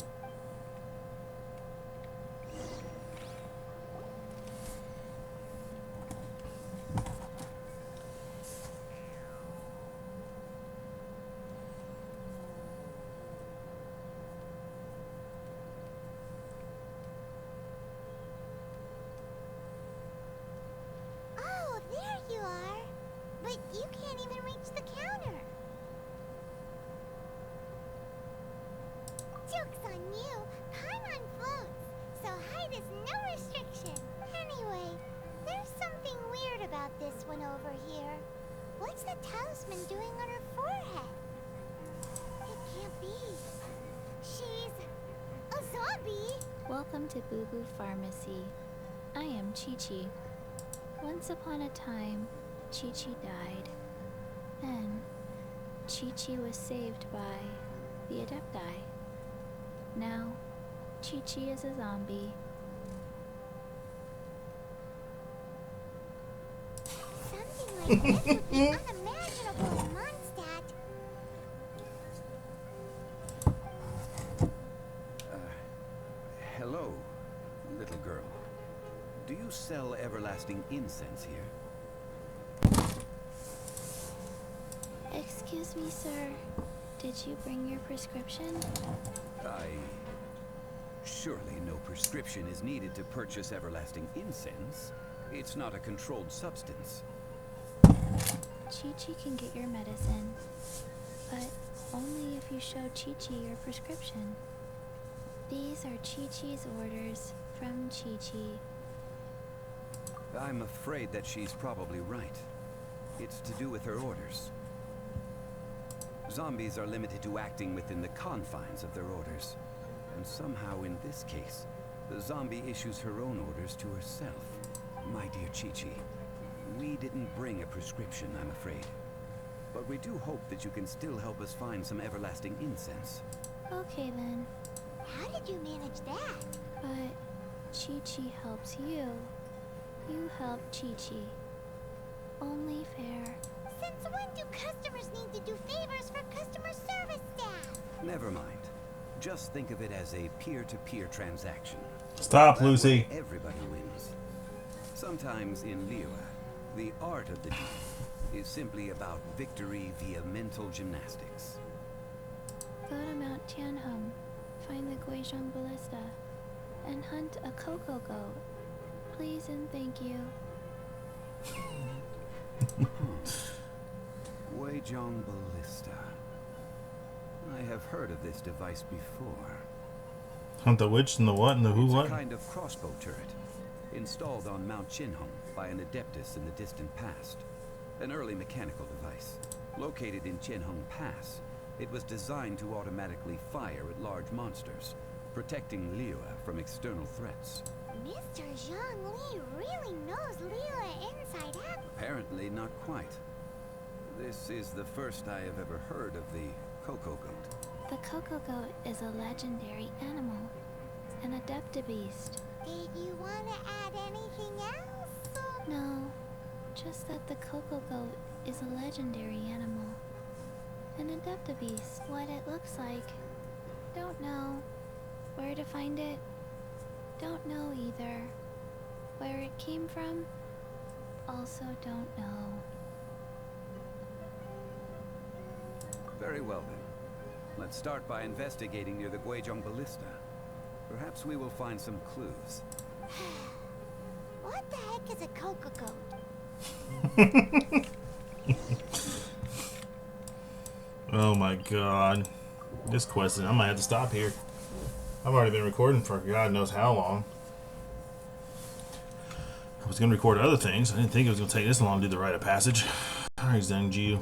Oh, there you are. But you can't even reach the counter. Joke's on you. Paimon floats, so height is no restriction. Anyway, there's something weird about this one over here. What's the talisman doing on her forehead? It can't be. She's a zombie. Welcome to Boo Boo Pharmacy. I am Chi-Chi. Once upon a time, Chi-Chi died. Then, Chi-Chi was saved by the Adepti. Now, Chi-Chi is a zombie. Something like this would be unimaginable in Mondstadt. Hello, little girl. Do you sell everlasting incense here? Excuse me, sir. Did you bring your prescription? Surely no prescription is needed to purchase everlasting incense. It's not a controlled substance. Chi-Chi can get your medicine, but only if you show Chi-Chi your prescription. These are Chi-Chi's orders from Chi-Chi. I'm afraid that she's probably right. It's to do with her orders. Zombies are limited to acting within the confines of their orders. And somehow in this case, the zombie issues her own orders to herself. My dear Chi-Chi, we didn't bring a prescription, I'm afraid. But we do hope that you can still help us find some everlasting incense. Okay then, How did you manage that? but Chi-Chi helps you. You help Chi-Chi. Only fair. Since when do customers need to do favors for customer service staff? Never mind. Just think of it as a peer-to-peer transaction. Stop, That way Lucy. everybody wins. Sometimes in Liyue, the art of the deed is simply about victory via mental gymnastics. Go to Mount Tianheng, find the Guizhong Ballista, and hunt a cocoa goat. Please and thank you. Guizhong Ballista. I have heard of this device before. Hunt the witch and the what and the who It's what? a kind of crossbow turret, installed on Mount Tianheng by an adeptus in the distant past. An early mechanical device. Located in Tianheng Pass, it was designed to automatically fire at large monsters, protecting Liyue from external threats. Mr. Zhongli really knows Liyue inside out. Apparently not quite. This is the first I have ever heard of the cocoa goat. The cocoa goat is a legendary animal, an adeptabeast. Did you want to add anything else? No, just that the cocoa goat is a legendary animal. An adeptabeast. What it looks like. Don't know. Where to find it? Don't know either. Where it came from? Also don't know. Very well then. Let's start by investigating near the Guizhong Ballista. Perhaps we will find some clues. What the heck is a cocoa goat? Oh my god. This quest, I might have to stop here. I've already been recording for God knows how long. I was going to record other things. I didn't think it was going to take this long to do the rite of passage. Alright, Zhangjiu.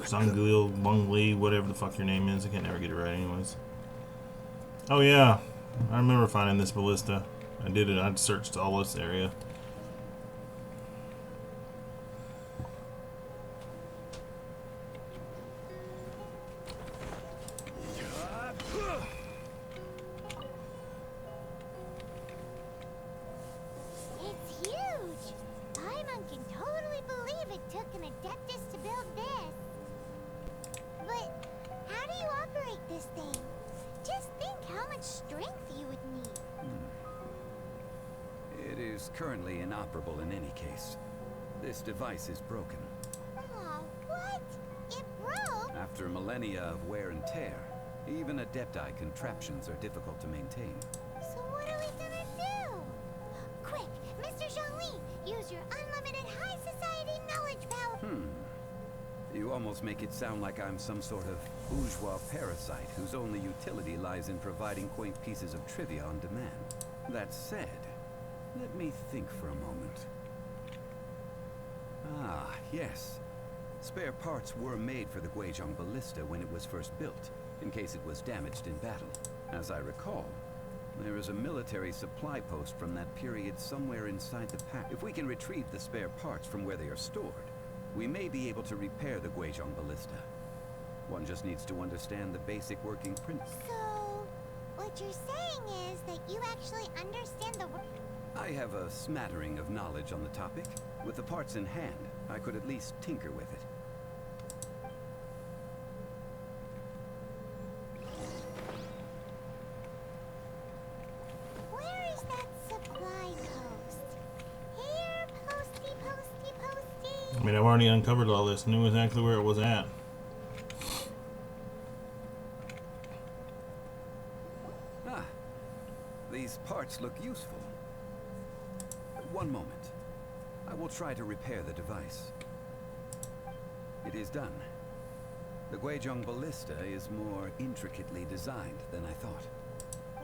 Zhangjiu, Mengli, whatever the fuck your name is. I can't never get it right anyways. Oh yeah. I remember finding this ballista. I did it. I searched all this area. It's huge! Paimon can totally believe it took an adeptus to build this. But how do you operate this thing? Just think how much strength you would need. It is currently inoperable in any case. This device is broken. Aw, what? It broke? After millennia of wear and tear, even adepti contraptions are difficult to maintain. So what are we gonna do? Quick, Mr. Zhongli, use your unlimited high society knowledge power. You almost make it sound like I'm some sort of bourgeois parasite whose only utility lies in providing quaint pieces of trivia on demand. That said, let me think for a moment. Ah, yes. Spare parts were made for the Guizhong Ballista when it was first built, in case it was damaged in battle. As I recall, there is a military supply post from that period somewhere inside the pack. If we can retrieve the spare parts from where they are stored, we may be able to repair the Guizhong Ballista. One just needs to understand the basic working principles. So, what you're saying is that you actually understand the I have a smattering of knowledge on the topic. With the parts in hand, I could at least tinker with it. Where is that supply post? Here, posty, posty, posty. I mean, I've already uncovered all this. Knew exactly where it was at. Ah, these parts look useful. One moment. I will try to repair the device. It is done. The Guizhong Ballista is more intricately designed than I thought.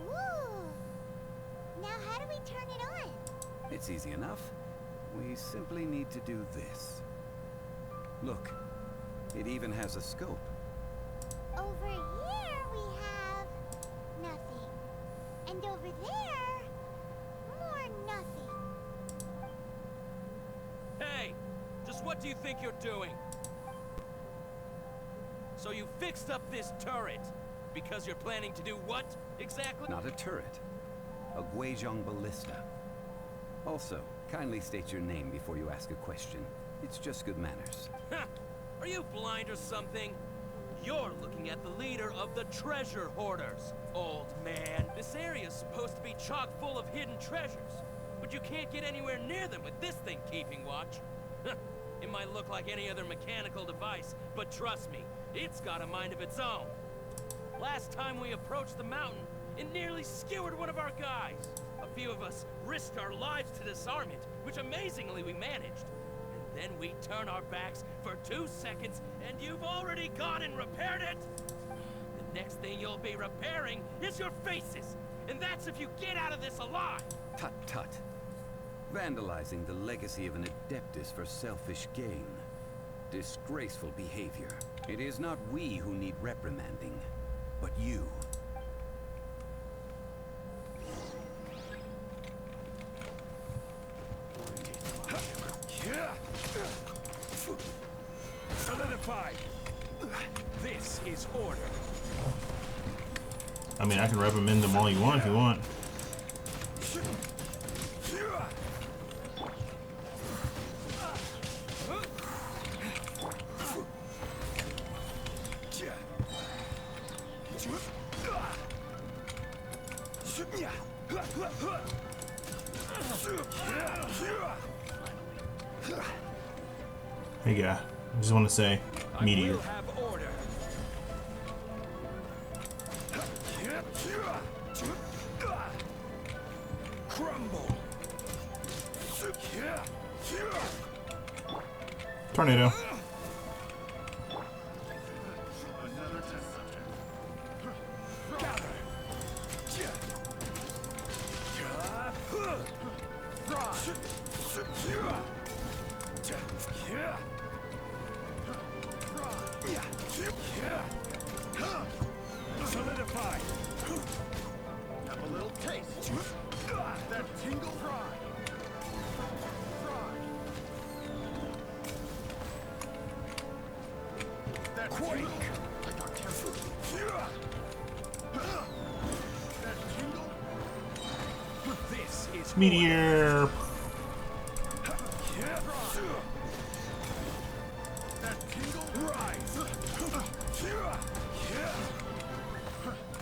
Ooh. Now how do we turn it on? It's easy enough. We simply need to do this. Look, it even has a scope. Over here we have nothing. And over there, more nothing. Hey! Just what do you think you're doing? So you fixed up this turret because you're planning to do what exactly? Not a turret. A Guizhong Ballista. Also, kindly state your name before you ask a question. It's just good manners. Are you blind or something? You're looking at the leader of the treasure hoarders, old man. This area's supposed to be chock full of hidden treasures, but you can't get anywhere near them with this thing keeping watch. It might look like any other mechanical device, but trust me, it's got a mind of its own. Last time we approached the mountain, it nearly skewered one of our guys. A few of us risked our lives to disarm it, which amazingly we managed. And then we turn our backs for 2 seconds, and you've already gone and repaired it? The next thing you'll be repairing is your faces, and that's if you get out of this alive! Tut tut. Vandalizing the legacy of an Adeptus for selfish gain. Disgraceful behavior. It is not we who need reprimanding, but you. Solidified. This is order. I mean, I can reprimand them all you want if you want. Hey guy, I just want to say, meteor. Tornado. Solidified. Have a little taste. That tingle pride. That quake. That tingle. This is Meteor.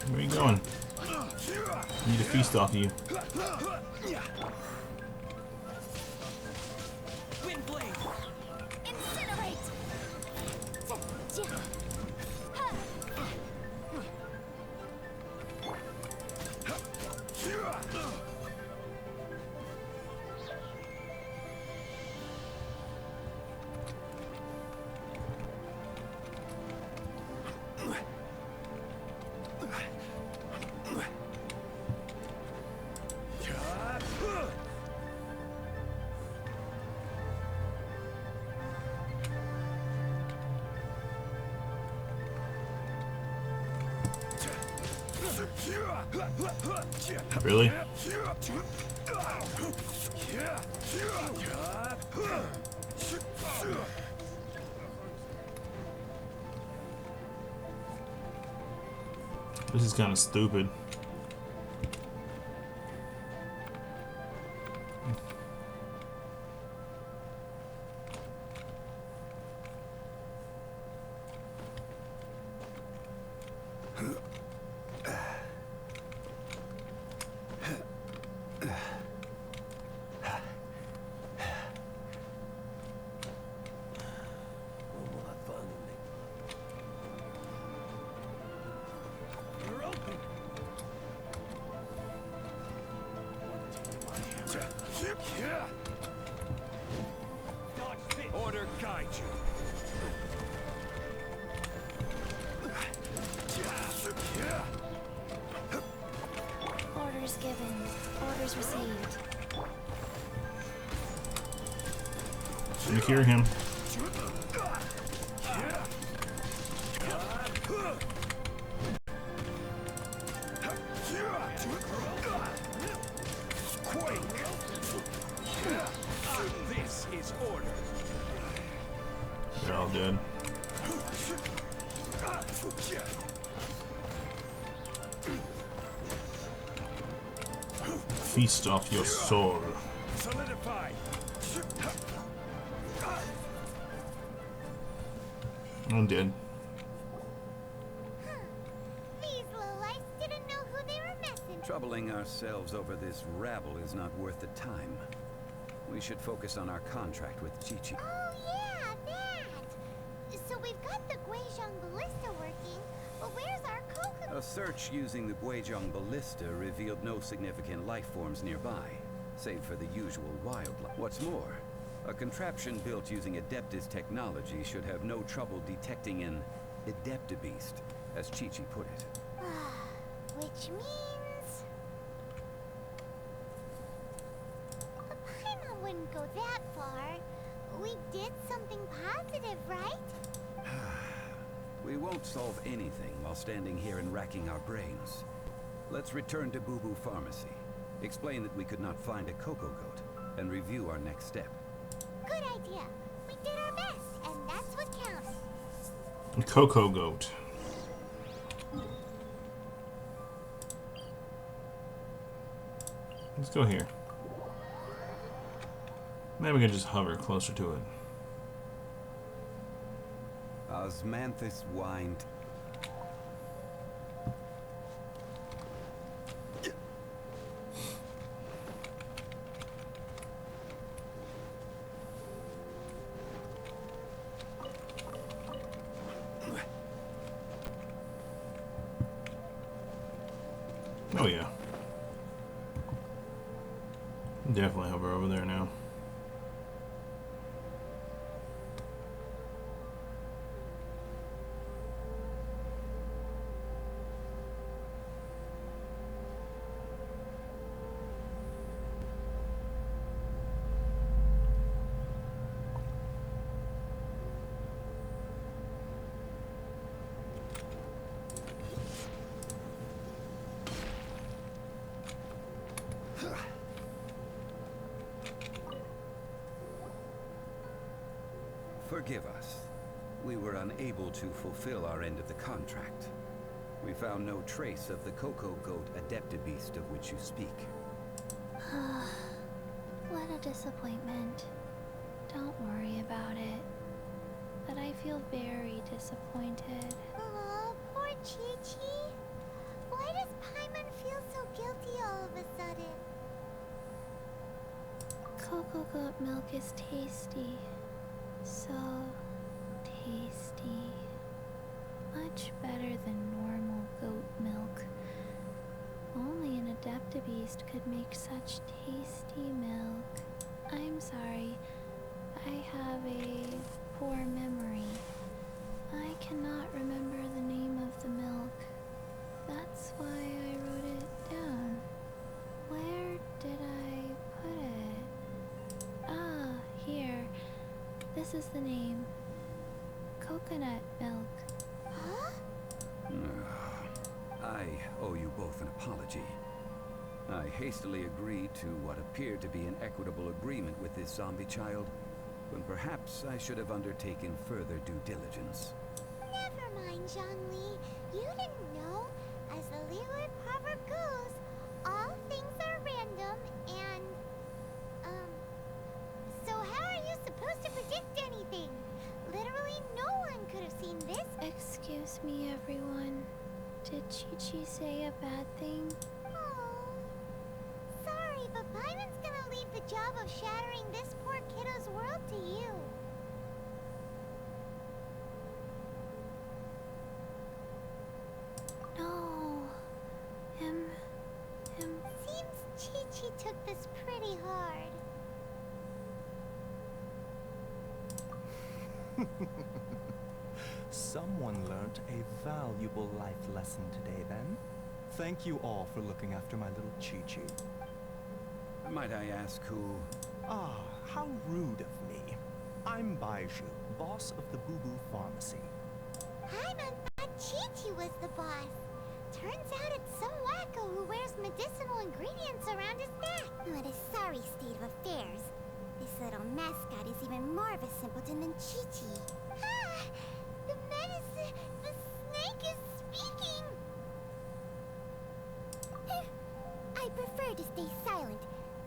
Where are you going? I need a feast off you. Windblade! Incinerate! Really? This is kind of stupid. order guide you. Orders given. Orders received. Let me cure him. This is order. They're all dead. Feast off your soul. Solidified. I'm dead. Troubling ourselves over this rabble is not worth the time. We should focus on our contract with Chi-Chi. Oh yeah, that! So we've got the Guizhong ballista working, but where's our Coco? A search using the Guizhong ballista revealed no significant life forms nearby, save for the usual wildlife. What's more, a contraption built using Adeptus technology should have no trouble detecting an Adeptabeast, as Chi-Chi put it. Which means... Paimon wouldn't go that far. We did something positive, right? We won't solve anything while standing here and racking our brains. Let's return to Boo Boo Pharmacy. Explain that we could not find a Coco Goat, and review our next step. Good idea. We did our best, and that's what counts. Coco Goat. Let's go here. Maybe we can just hover closer to it. Osmanthus whined. Oh yeah. Definitely hover over there now. Forgive us. We were unable to fulfill our end of the contract. We found no trace of the Coco Goat Adeptabeast of which you speak. What a disappointment. Don't worry about it. But I feel very disappointed. Oh, poor Chi-Chi. Why does Paimon feel so guilty all of a sudden? Coco Goat milk is tasty. So tasty. Much better than normal goat milk. Only an Adeptabeast could make such tasty milk. I'm sorry. I have a poor memory. I cannot remember the name of the milk. That's why I wrote it down. Where did I put it? Ah, here. This is the name. Coconut milk. Huh? I owe you both an apology. I hastily agreed to what appeared to be an equitable agreement with this zombie child, when perhaps I should have undertaken further due diligence. Never mind, Zhongli. You didn't know. As the Liyue proverb goes, all things are random and... So how are you supposed to predict anything? Literally no one could have seen this. Excuse me, everyone. Did Chi-Chi say a bad thing? Oh. Sorry, but Paimon's gonna leave the job of shattering this poor kiddo's world to you. No. Him. Seems Chi-Chi took this pretty hard. Someone learnt a valuable life lesson today, then. Thank you all for looking after my little Chi-Chi. Might I ask who... Ah, how rude of me. I'm Baiju, boss of the Boo Boo Pharmacy. Paimon thought Chi-Chi was the boss. Turns out it's some wacko who wears medicinal ingredients around his neck. What a sorry state of affairs. This little mascot is even more of a simpleton than Chi-Chi. Ah! The medicine... The snake is speaking! I prefer to stay silent,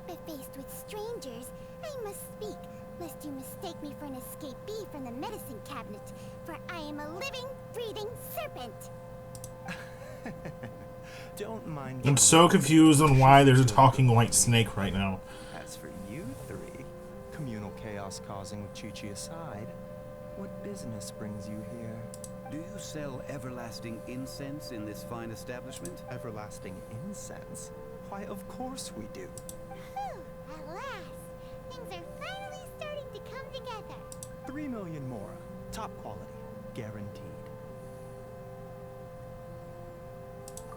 but faced with strangers, I must speak, lest you mistake me for an escapee from the medicine cabinet, for I am a living, breathing serpent! Don't mind. I'm so confused on why there's a talking white snake right now. As for you three, communal chaos causing with Chi-Chi aside, what business brings you here? Do you sell everlasting incense in this fine establishment? Everlasting incense? Why, of course we do. Whew, at last. Things are finally starting to come together. 3 million more. Top quality. Guaranteed.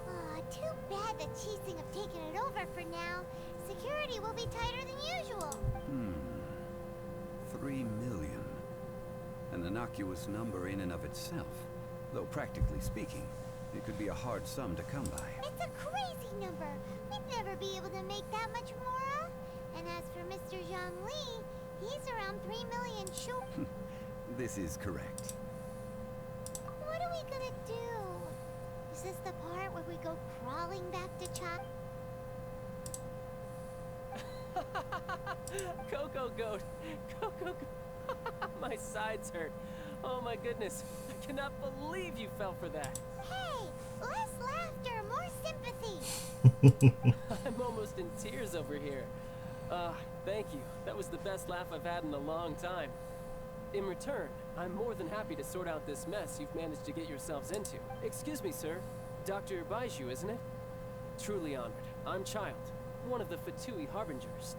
Aw, too bad the Chising have taken it over for now. Security will be tighter than usual. 3 million. An innocuous number in and of itself. Though practically speaking, it could be a hard sum to come by. It's a crazy number. We'd never be able to make that much more. And as for Mr. Zhongli, he's around 3 million short. This is correct. What are we gonna do? Is this the part where we go crawling back to Chop? Coco Goat! Coco Goat! My sides hurt. Oh my goodness. I cannot believe you fell for that. Hey, less laughter, more sympathy. I'm almost in tears over here. Thank you. That was the best laugh I've had in a long time. In return, I'm more than happy to sort out this mess you've managed to get yourselves into. Excuse me, sir. Dr. Baiju, isn't it? Truly honored. I'm Child, one of the Fatui Harbingers.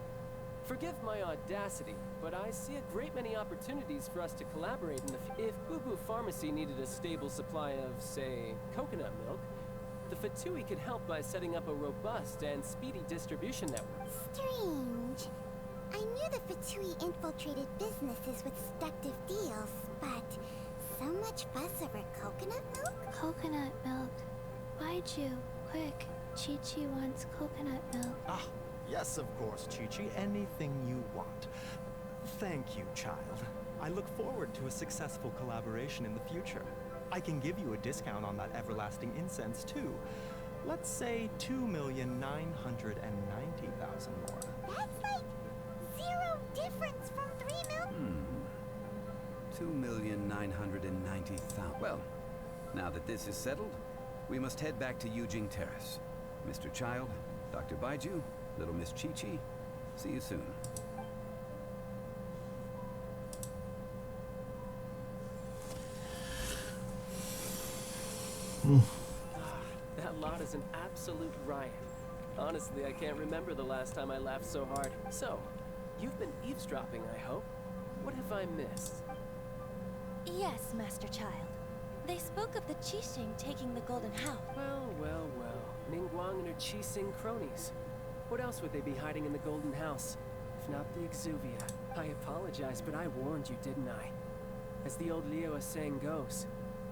Forgive my audacity, but I see a great many opportunities for us to collaborate in the If Boo Boo Pharmacy needed a stable supply of, say, coconut milk, the Fatui could help by setting up a robust and speedy distribution network. Strange. I knew the Fatui infiltrated businesses with seductive deals, but so much fuss over coconut milk? Coconut milk. Baiju, quick. Chi-Chi wants coconut milk. Ah, yes, of course, Chi-Chi. Anything you want. Thank you, child. I look forward to a successful collaboration in the future. I can give you a discount on that everlasting incense, too. Let's say 2,990,000 more. That's like zero difference from 3 million. 2,990,000. Well, now that this is settled, we must head back to Yujing Terrace. Mr. Child, Dr. Baiju, little Miss Chi-Chi, see you soon. That lot is an absolute riot. Honestly, I can't remember the last time I laughed so hard. So, you've been eavesdropping, I hope. What have I missed? Yes, Master Child. They spoke of the Qixing taking the Golden House. Well, well, well. Ningguang and her Qixing cronies. What else would they be hiding in the Golden House? If not the Exuvia. I apologize, but I warned you, didn't I? As the old Liu saying goes,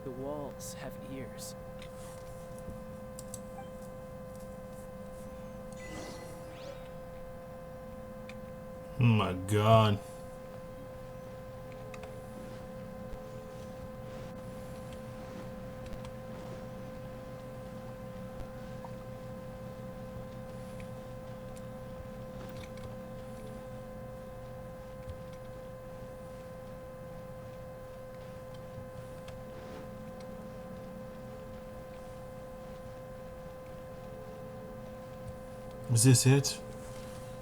the walls have ears. Oh my god. Is this it?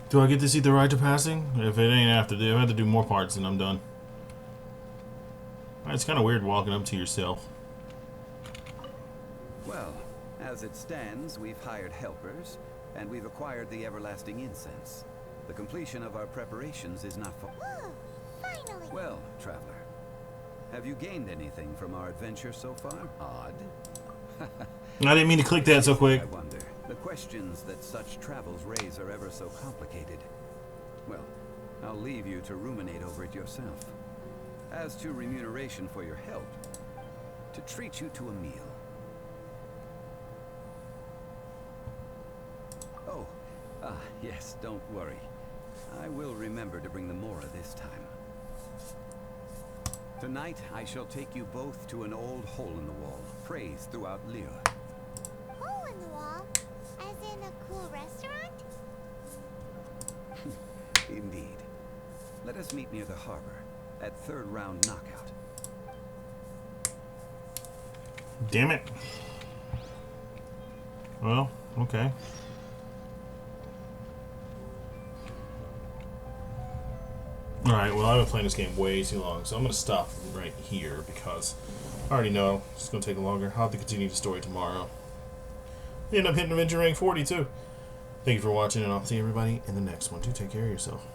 Do I get to see the rite of passing? If it ain't after, if I have to do more parts, then I'm done. It's kind of weird walking up to yourself. Well, as it stands, we've hired helpers, and we've acquired the everlasting incense. The completion of our preparations is not for... Whoa, finally! Well, traveler, have you gained anything from our adventure so far? Odd. I didn't mean to click that so quick. I wonder. The questions that such travels raise are ever so complicated. Well, I'll leave you to ruminate over it yourself. As to remuneration for your help, to treat you to a meal. Oh, yes, don't worry. I will remember to bring the Mora this time. Tonight, I shall take you both to an old hole in the wall, praised throughout Liu. Hole in the wall? As in a cool restaurant? Indeed. Let us meet near the harbor, at third round knockout. Damn it. Well, okay. Alright, well, I've been playing this game way too long, so I'm going to stop right here because I already know it's going to take longer. I'll have to continue the story tomorrow. End up hitting Adventure Rank 40 too. Thank you for watching, and I'll see everybody in the next one. Do take care of yourself.